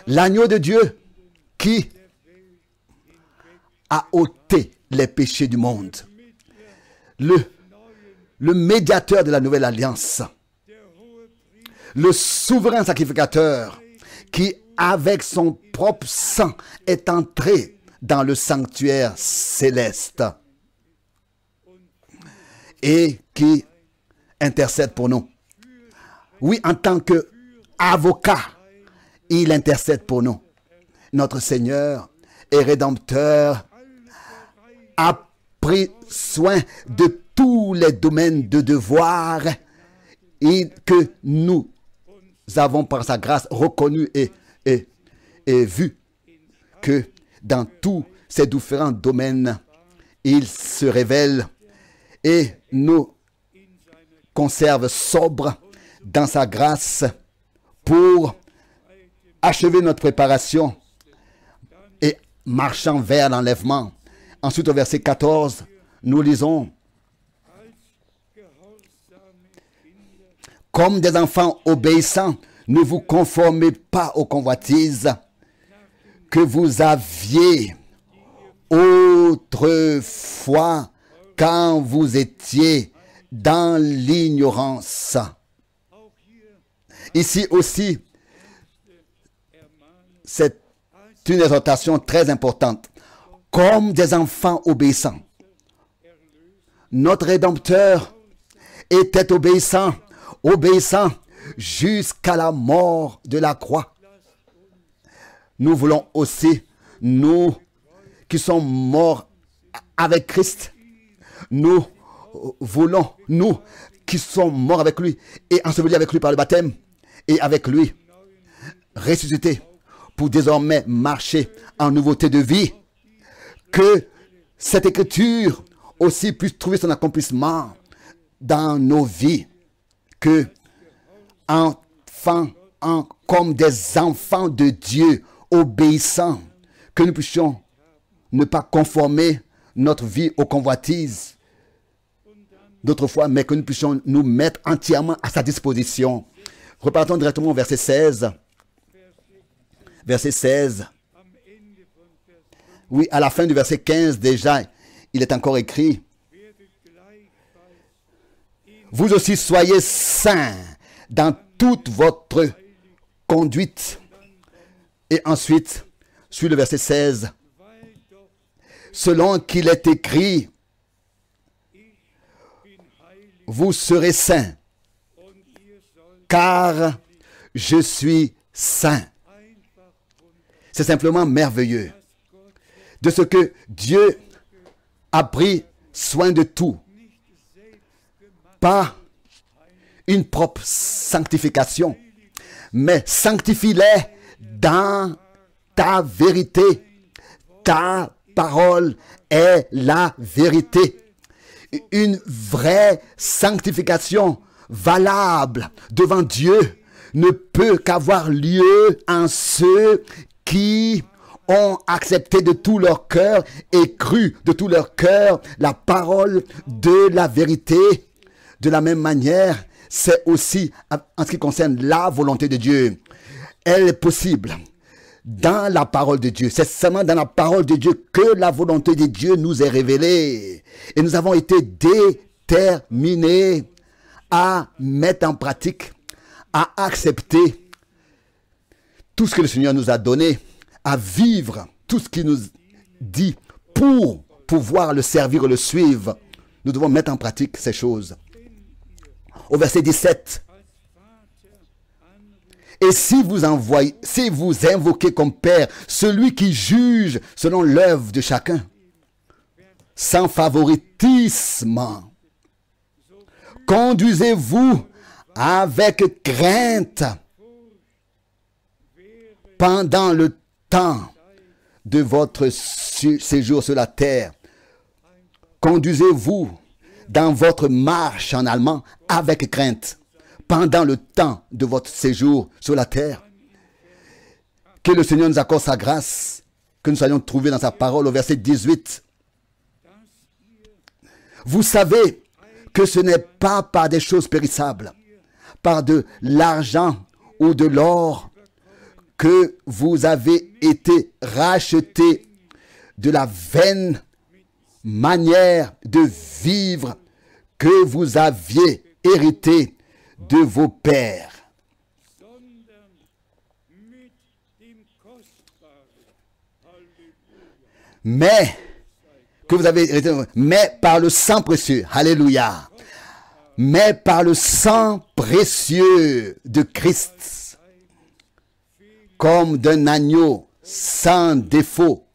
L'agneau de Dieu qui a ôté les péchés du monde. Le médiateur de la nouvelle alliance. Le souverain sacrificateur qui, avec son propre sang, est entré dans le sanctuaire céleste et qui intercède pour nous. Oui, en tant qu'avocat, il intercède pour nous. Notre Seigneur et Rédempteur a pris soin de tous les domaines de devoir et que nous avons par sa grâce reconnu et vu que dans tous ces différents domaines, il se révèle et nous conserve sobre dans sa grâce pour achever notre préparation et marchant vers l'enlèvement. Ensuite, au verset 14, nous lisons: comme des enfants obéissants, Ne vous conformez pas aux convoitises que vous aviez autrefois quand vous étiez dans l'ignorance. Ici aussi, c'est une exhortation très importante. Comme des enfants obéissants. Notre Rédempteur était obéissant jusqu'à la mort de la croix. Nous voulons aussi, nous qui sommes morts avec Christ, nous voulons, nous qui sommes morts avec lui et ensevelis avec lui par le baptême et avec lui ressuscités pour désormais marcher en nouveauté de vie, que cette écriture aussi puisse trouver son accomplissement dans nos vies, que comme des enfants de Dieu obéissants, que nous puissions ne pas conformer notre vie aux convoitises d'autrefois, mais que nous puissions nous mettre entièrement à sa disposition. Repartons directement au verset 16. Verset 16. Oui, à la fin du verset 15 déjà, il est encore écrit: vous aussi soyez saints dans toute votre conduite. Et ensuite, sur le verset 16, selon qu'il est écrit, vous serez saints, car je suis saint. C'est simplement merveilleux de ce que Dieu a pris soin de tout. Pas une propre sanctification, mais sanctifie-les dans ta vérité. Ta parole est la vérité. Une vraie sanctification valable devant Dieu ne peut qu'avoir lieu en ceux qui ont accepté de tout leur cœur et cru de tout leur cœur la parole de la vérité. De la même manière, c'est aussi en ce qui concerne la volonté de Dieu. Elle est possible dans la parole de Dieu. C'est seulement dans la parole de Dieu que la volonté de Dieu nous est révélée. Et nous avons été déterminés à mettre en pratique, à accepter tout ce que le Seigneur nous a donné, à vivre tout ce qu'il nous dit pour pouvoir le servir et le suivre. Nous devons mettre en pratique ces choses. Au verset 17. Et si vous invoquez comme Père celui qui juge selon l'œuvre de chacun, sans favoritisme, conduisez-vous avec crainte pendant le temps de votre séjour sur la terre. Conduisez-vous dans votre marche en allemand avec crainte pendant le temps de votre séjour sur la terre. Que le Seigneur nous accorde sa grâce, que nous soyons trouvés dans sa parole au verset 18. Vous savez que ce n'est pas par des choses périssables, par de l'argent ou de l'or, que vous avez été rachetés de la vaine manière de vivre que vous aviez hérité de vos pères. Mais par le sang précieux, alléluia, mais par le sang précieux de Christ, comme d'un agneau sans défaut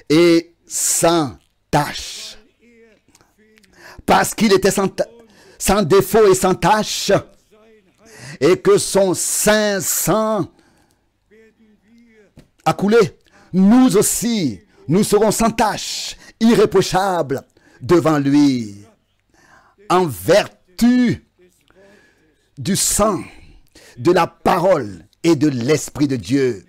et sans tache. Parce qu'il était sans défaut et sans tache, et que son saint sang a coulé, nous aussi, nous serons sans tache, irréprochables devant lui, en vertu du sang, de la parole et de l'Esprit de Dieu.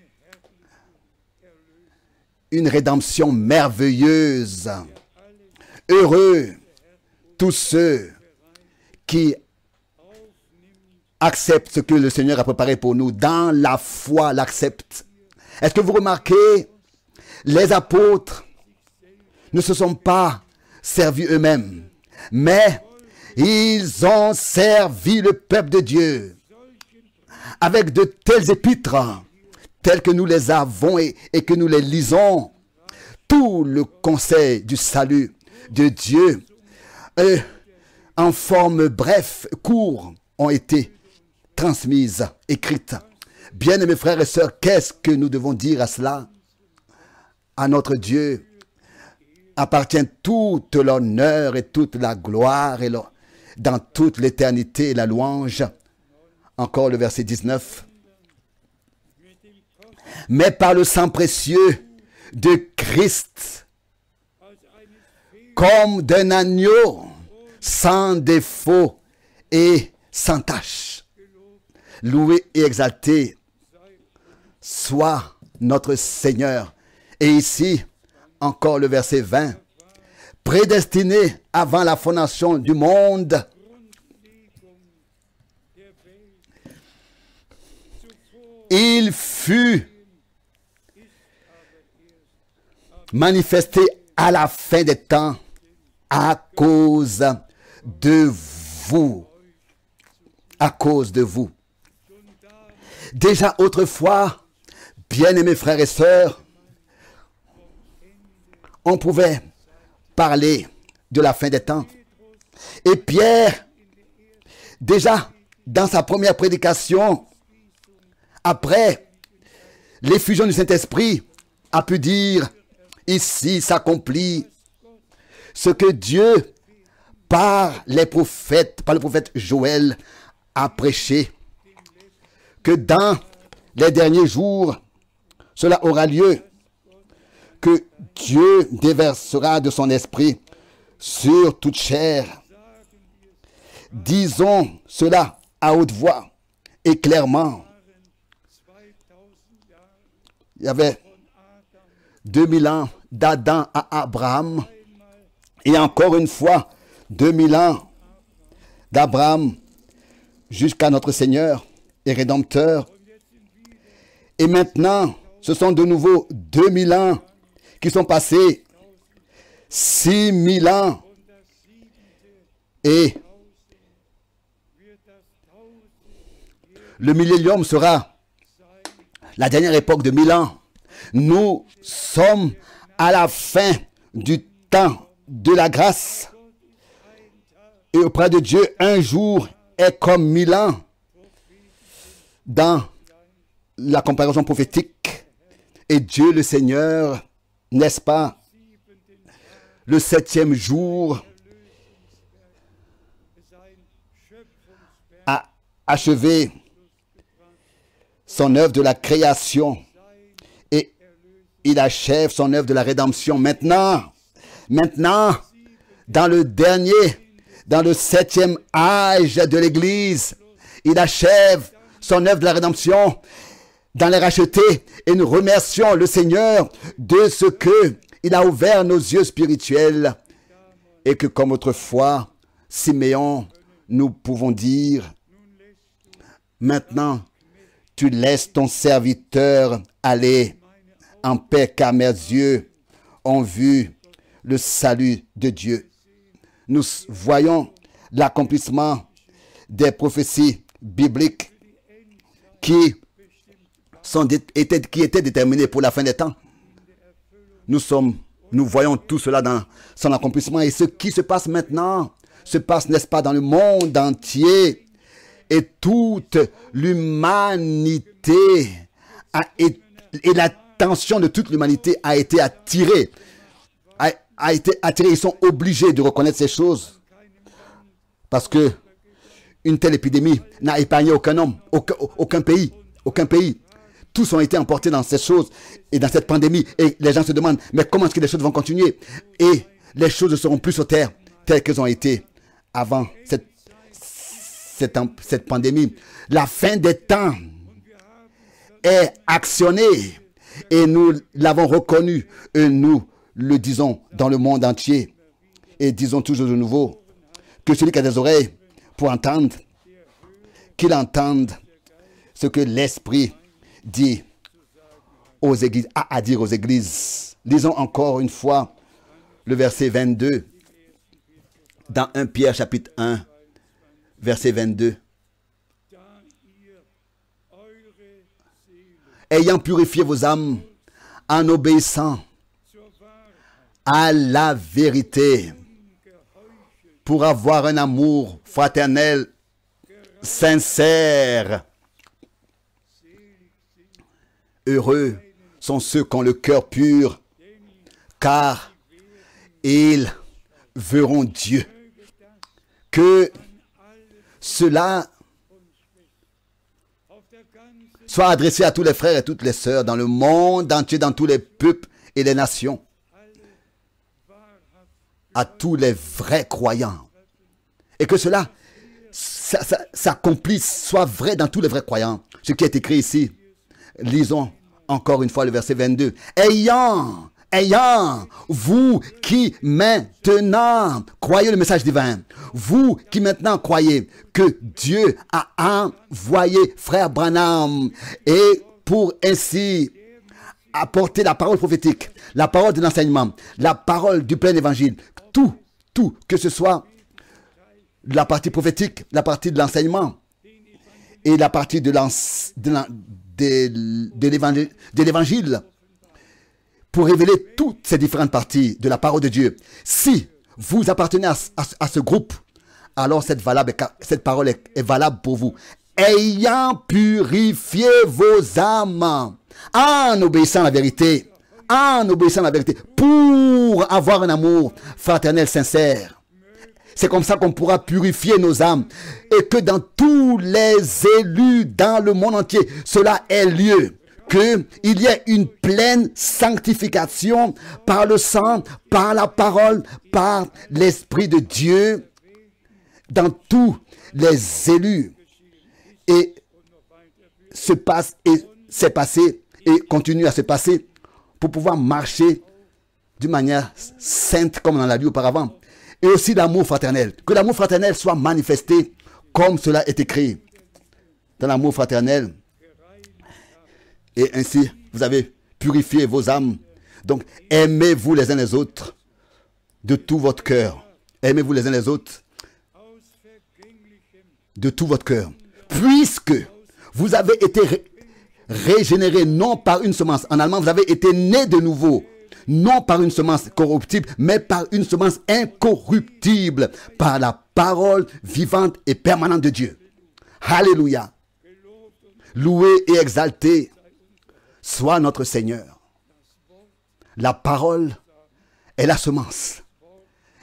Une rédemption merveilleuse. Heureux tous ceux qui accepte ce que le Seigneur a préparé pour nous. Dans la foi, l'accepte. Est-ce que vous remarquez, les apôtres ne se sont pas servis eux-mêmes, mais ils ont servi le peuple de Dieu avec de tels épîtres, tels que nous les avons et que nous les lisons. Tout le conseil du salut de Dieu, en forme bref, court, ont été transmises, écrites. Bien-aimés frères et sœurs, qu'est-ce que nous devons dire à cela? À notre Dieu appartient toute l'honneur et toute la gloire et dans toute l'éternité la louange. Encore le verset 19. Mais par le sang précieux de Christ, comme d'un agneau sans défaut et sans tache. Loué et exalté soit notre Seigneur. Et ici, encore le verset 20. Prédestiné avant la fondation du monde, il fut manifesté à la fin des temps à cause de vous. À cause de vous. Déjà autrefois, bien-aimés frères et sœurs, on pouvait parler de la fin des temps. Et Pierre, déjà dans sa première prédication, après l'effusion du Saint-Esprit, a pu dire, ici s'accomplit ce que Dieu, par le prophète Joël, a prêché, que dans les derniers jours, cela aura lieu, que Dieu déversera de son esprit sur toute chair. Disons cela à haute voix et clairement. Il y avait 2000 ans d'Adam à Abraham et encore une fois 2000 ans d'Abraham jusqu'à notre Seigneur et Rédempteur. Et maintenant, ce sont de nouveau 2000 ans qui sont passés, 6000 ans. Et le millénium sera la dernière époque de 1000 ans. Nous sommes à la fin du temps de la grâce. Et auprès de Dieu, un jour est comme 1000 ans. Dans la comparaison prophétique. Et Dieu le Seigneur, n'est-ce pas, le 7e jour, a achevé son œuvre de la création et il achève son œuvre de la rédemption. Maintenant, dans le 7e âge de l'Église, il achève son œuvre de la rédemption dans les rachetés et nous remercions le Seigneur de ce que il a ouvert nos yeux spirituels et que comme autrefois, Siméon, nous pouvons dire, maintenant, tu laisses ton serviteur aller en paix car mes yeux ont vu le salut de Dieu. Nous voyons l'accomplissement des prophéties bibliques qui étaient déterminées pour la fin des temps. Nous voyons tout cela dans son accomplissement. Et ce qui se passe maintenant se passe, n'est-ce pas, dans le monde entier. Et toute l'humanité et l'attention de toute l'humanité a été attirée. Ils sont obligés de reconnaître ces choses. Parce que une telle épidémie n'a épargné aucun homme, aucun pays. Tous ont été emportés dans ces choses et dans cette pandémie. Et les gens se demandent, mais comment est-ce que les choses vont continuer? Et les choses ne seront plus sur terre telles qu'elles ont été avant cette pandémie. La fin des temps est actionnée et nous l'avons reconnu et nous le disons dans le monde entier. Et disons toujours de nouveau que celui qui a des oreilles pour entendre, qu'ils entendent ce que l'Esprit dit aux églises, a à dire aux églises. Lisons encore une fois le verset 22 dans 1 Pierre chapitre 1, verset 22. Ayant purifié vos âmes en obéissant à la vérité, pour avoir un amour fraternel sincère. Heureux sont ceux qui ont le cœur pur, car ils verront Dieu. Que cela soit adressé à tous les frères et toutes les sœurs dans le monde entier, dans tous les peuples et les nations, à tous les vrais croyants. Et que cela s'accomplisse, soit vrai dans tous les vrais croyants. Ce qui est écrit ici, lisons encore une fois le verset 22. Ayant, vous qui maintenant croyez le message divin, vous qui maintenant croyez que Dieu a envoyé frère Branham et pour ainsi apporter la parole prophétique, la parole de l'enseignement, la parole du plein évangile, tout, que ce soit la partie prophétique, la partie de l'enseignement et la partie de l'évangile, pour révéler toutes ces différentes parties de la parole de Dieu. Si vous appartenez à ce groupe, alors cette parole est valable pour vous. Ayant purifié vos âmes en obéissant à la vérité, pour avoir un amour fraternel sincère. C'est comme ça qu'on pourra purifier nos âmes et que dans tous les élus dans le monde entier, cela ait lieu. Qu'il y ait une pleine sanctification par le sang, par la parole, par l'Esprit de Dieu dans tous les élus. Et s'est passé et continue à se passer pour pouvoir marcher d'une manière sainte comme on l'a dit auparavant. Et aussi l'amour fraternel. Que l'amour fraternel soit manifesté comme cela est écrit dans l'amour fraternel. Et ainsi, vous avez purifié vos âmes. Donc, aimez-vous les uns les autres de tout votre cœur. Aimez-vous les uns les autres de tout votre cœur. Puisque vous avez été régénérés non par une semence. En allemand, vous avez été nés de nouveau. Non par une semence corruptible, mais par une semence incorruptible. Par la parole vivante et permanente de Dieu. Alléluia. Loué et exalté soit notre Seigneur. La parole est la semence.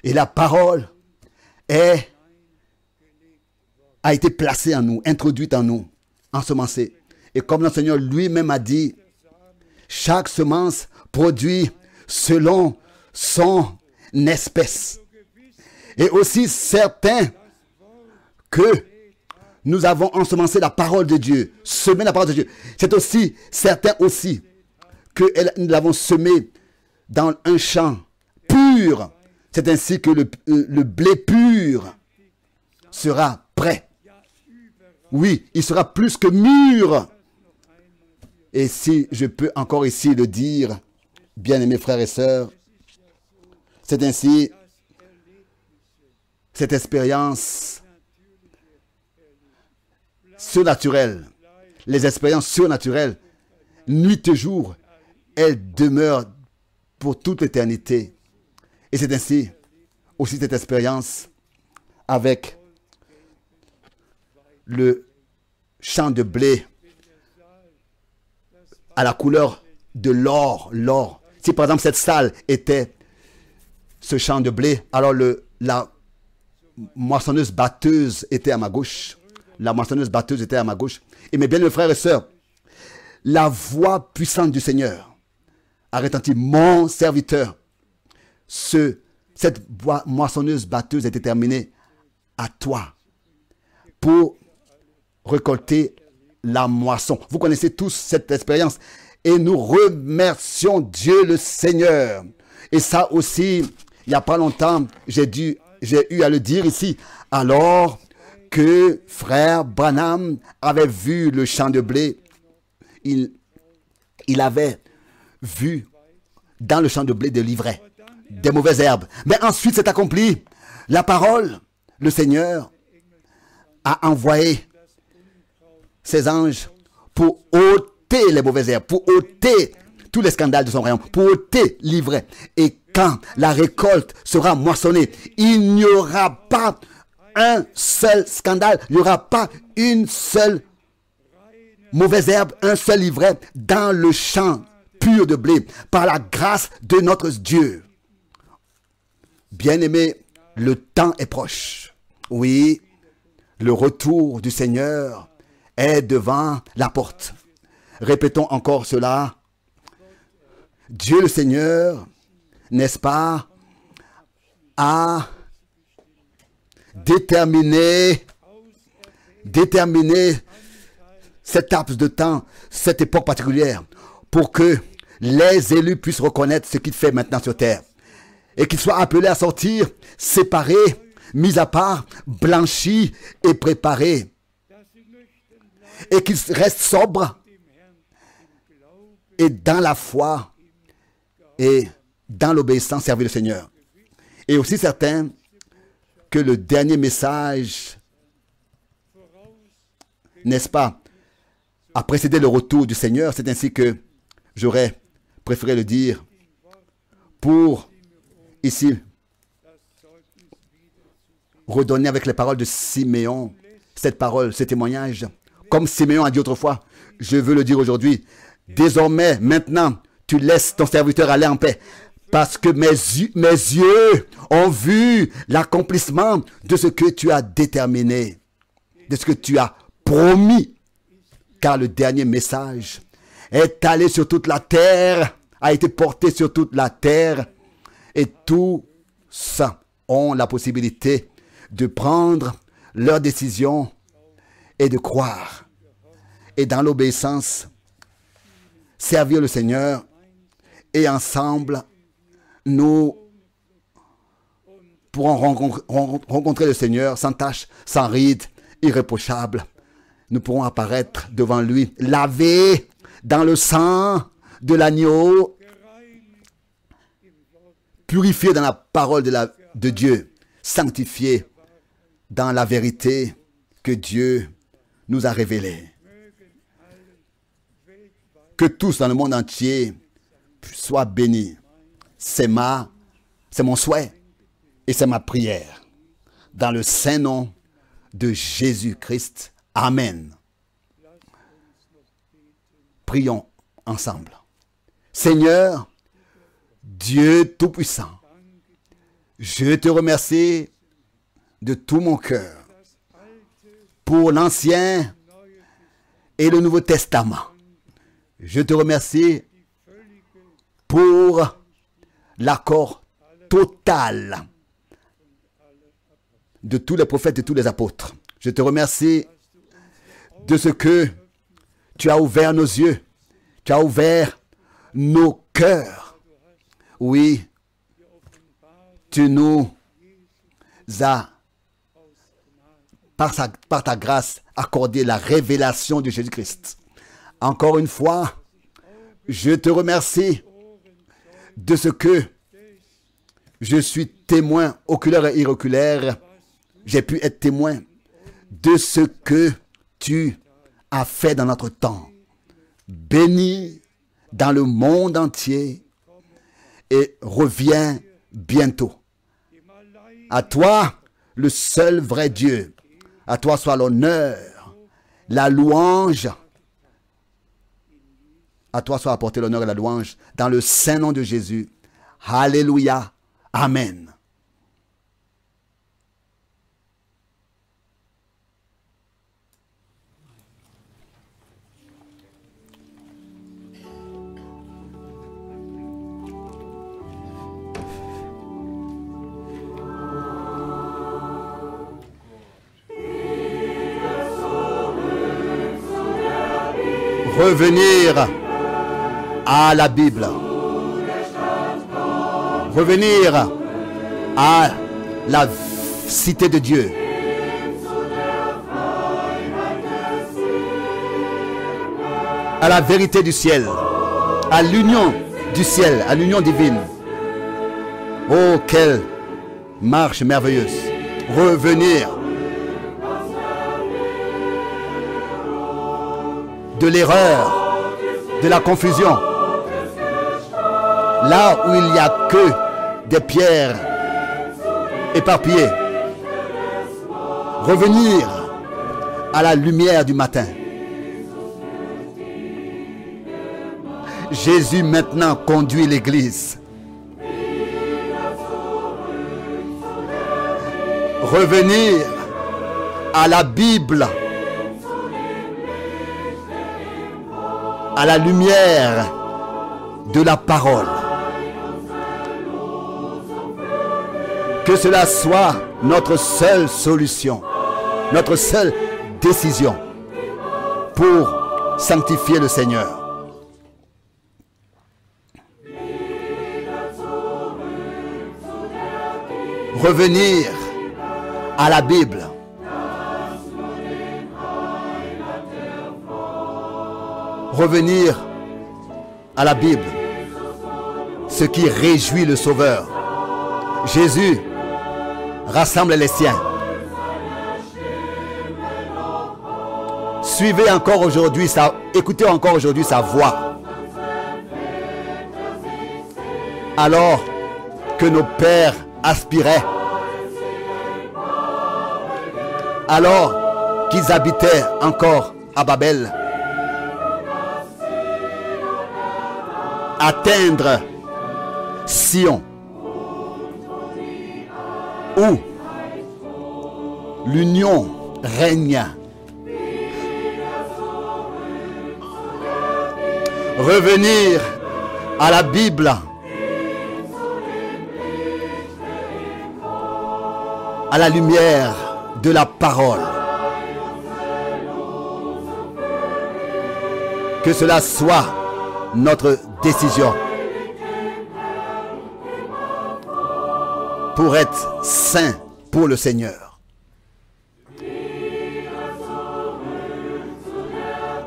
Et la parole a été placée en nous, introduite en nous, ensemencée. Et comme notre Seigneur lui-même a dit, chaque semence produit selon son espèce. Et aussi certain que nous avons ensemencé la parole de Dieu, semé la parole de Dieu. C'est aussi certain aussi que nous l'avons semé dans un champ pur. C'est ainsi que le blé pur sera prêt. Oui, il sera plus que mûr. Et si je peux encore ici le dire, bien-aimés frères et sœurs, c'est ainsi, cette expérience surnaturelle, les expériences surnaturelles, nuit et jour, elles demeurent pour toute l'éternité. Et c'est ainsi aussi cette expérience avec le champ de blé à la couleur de l'or. Si par exemple cette salle était ce champ de blé, alors la moissonneuse batteuse était à ma gauche. La moissonneuse batteuse était à ma gauche. Et mes bien-aimés frères et sœurs, la voix puissante du Seigneur a retenti. Mon serviteur, cette moissonneuse batteuse est déterminée à toi pour récolter la moisson. Vous connaissez tous cette expérience. Et nous remercions Dieu le Seigneur. Et ça aussi, il n'y a pas longtemps, j'ai eu à le dire ici. Alors que frère Branham avait vu le champ de blé. Il avait vu dans le champ de blé des livrets, des mauvaises herbes. Mais ensuite s'est accompli la parole. Le Seigneur a envoyé ses anges pour ôter les mauvaises herbes, pour ôter tous les scandales de son royaume, pour ôter l'ivraie. Et quand la récolte sera moissonnée, il n'y aura pas un seul scandale, il n'y aura pas une seule mauvaise herbe, un seul ivraie dans le champ pur de blé, par la grâce de notre Dieu. Bien-aimés, le temps est proche. Oui, le retour du Seigneur est devant la porte. Répétons encore cela. Dieu le Seigneur, n'est-ce pas, a déterminé cette laps de temps, cette époque particulière, pour que les élus puissent reconnaître ce qu'il fait maintenant sur terre et qu'ils soient appelés à sortir séparés, mis à part, blanchis et préparés, et qu'ils restent sobres et dans la foi et dans l'obéissance servir le Seigneur. Et aussi certain que le dernier message, n'est-ce pas, a précédé le retour du Seigneur. C'est ainsi que j'aurais préféré le dire pour ici redonner avec les paroles de Siméon cette parole, ce témoignage. Comme Siméon a dit autrefois, je veux le dire aujourd'hui. Désormais, maintenant, tu laisses ton serviteur aller en paix. Parce que mes yeux ont vu l'accomplissement de ce que tu as déterminé, de ce que tu as promis. Car le dernier message est allé sur toute la terre, a été porté sur toute la terre. Et tous ont la possibilité de prendre leur décision et de croire. Et dans l'obéissance, servir le Seigneur. Et ensemble, nous pourrons rencontrer le Seigneur sans tache, sans ride, irréprochable. Nous pourrons apparaître devant lui, lavés dans le sang de l'agneau, purifiés dans la parole de Dieu, sanctifiés dans la vérité que Dieu nous a révélée. Que tous dans le monde entier soient bénis. C'est mon souhait et c'est ma prière. Dans le saint nom de Jésus-Christ. Amen. Prions ensemble. Seigneur, Dieu Tout-Puissant, je te remercie de tout mon cœur pour l'Ancien et le Nouveau Testament. Je te remercie pour l'accord total de tous les prophètes et tous les apôtres. Je te remercie de ce que tu as ouvert nos yeux, tu as ouvert nos cœurs. Oui, tu nous as, par ta grâce, accordé la révélation de Jésus-Christ. Encore une fois, je te remercie de ce que je suis témoin oculaire et iroculaire. J'ai pu être témoin de ce que tu as fait dans notre temps. Bénis dans le monde entier et reviens bientôt. À toi, le seul vrai Dieu. À toi soit l'honneur, la louange. À toi soit apporté l'honneur et la louange dans le saint nom de Jésus. Alléluia. Amen. Revenir à la Bible. Revenir à la cité de Dieu. à la vérité du ciel, à l'union du ciel, à l'union divine. Oh, quelle marche merveilleuse. Revenir de l'erreur, de la confusion. Là où il n'y a que des pierres éparpillées. Revenir à la lumière du matin. Jésus maintenant conduit l'Église. Revenir à la Bible, à la lumière de la parole. Que cela soit notre seule solution, notre seule décision pour sanctifier le Seigneur. Revenir à la Bible. Revenir à la Bible. Ce qui réjouit le Sauveur. Jésus rassemble les siens. Suivez encore aujourd'hui écoutez encore aujourd'hui sa voix. Alors que nos pères aspiraient, alors qu'ils habitaient encore à Babel, atteindre Sion, où l'union règne. Revenir à la Bible, à la lumière de la parole. Que cela soit notre décision pour être saint pour le Seigneur.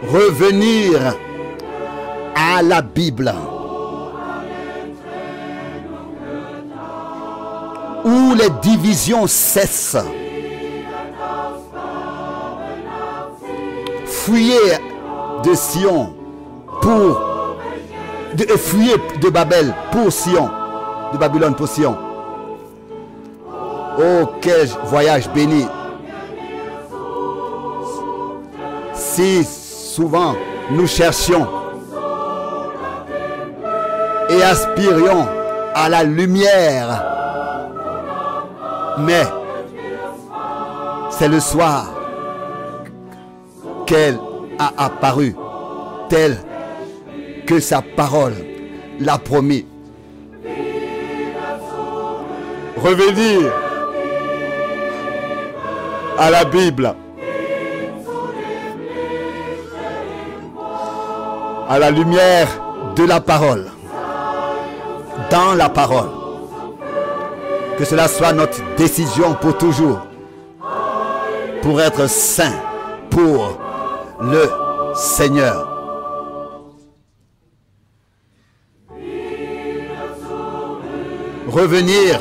Revenir à la Bible, où les divisions cessent. Fuyez de Sion fuyez de Babel pour Sion, de Babylone pour Sion. Oh, quel voyage béni. Si souvent nous cherchions et aspirions à la lumière, mais c'est le soir qu'elle a apparu, telle que sa parole l'a promis. Revenir à la Bible, à la lumière de la parole, dans la parole. Que cela soit notre décision pour toujours, pour être saint pour le Seigneur. Revenir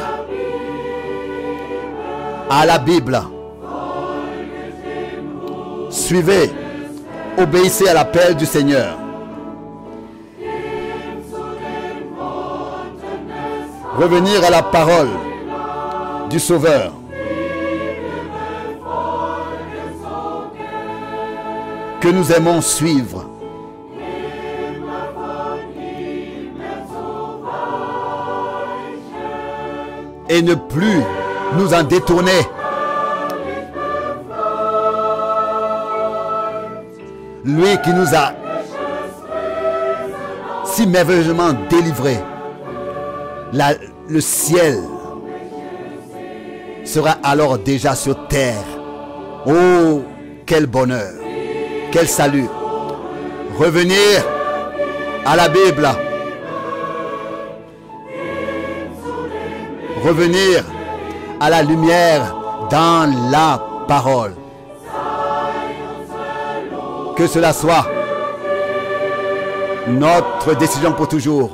à la Bible. Suivez, obéissez à l'appel du Seigneur. Revenir à la parole du Sauveur. Que nous aimons suivre. Et ne plus nous en détourner. Lui qui nous a si merveilleusement délivrés. Le ciel sera alors déjà sur terre. Oh, quel bonheur, quel salut. Revenir à la Bible. Revenir à la lumière dans la parole. Que cela soit Notre décision pour toujours,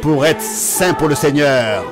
pour être saint pour le Seigneur.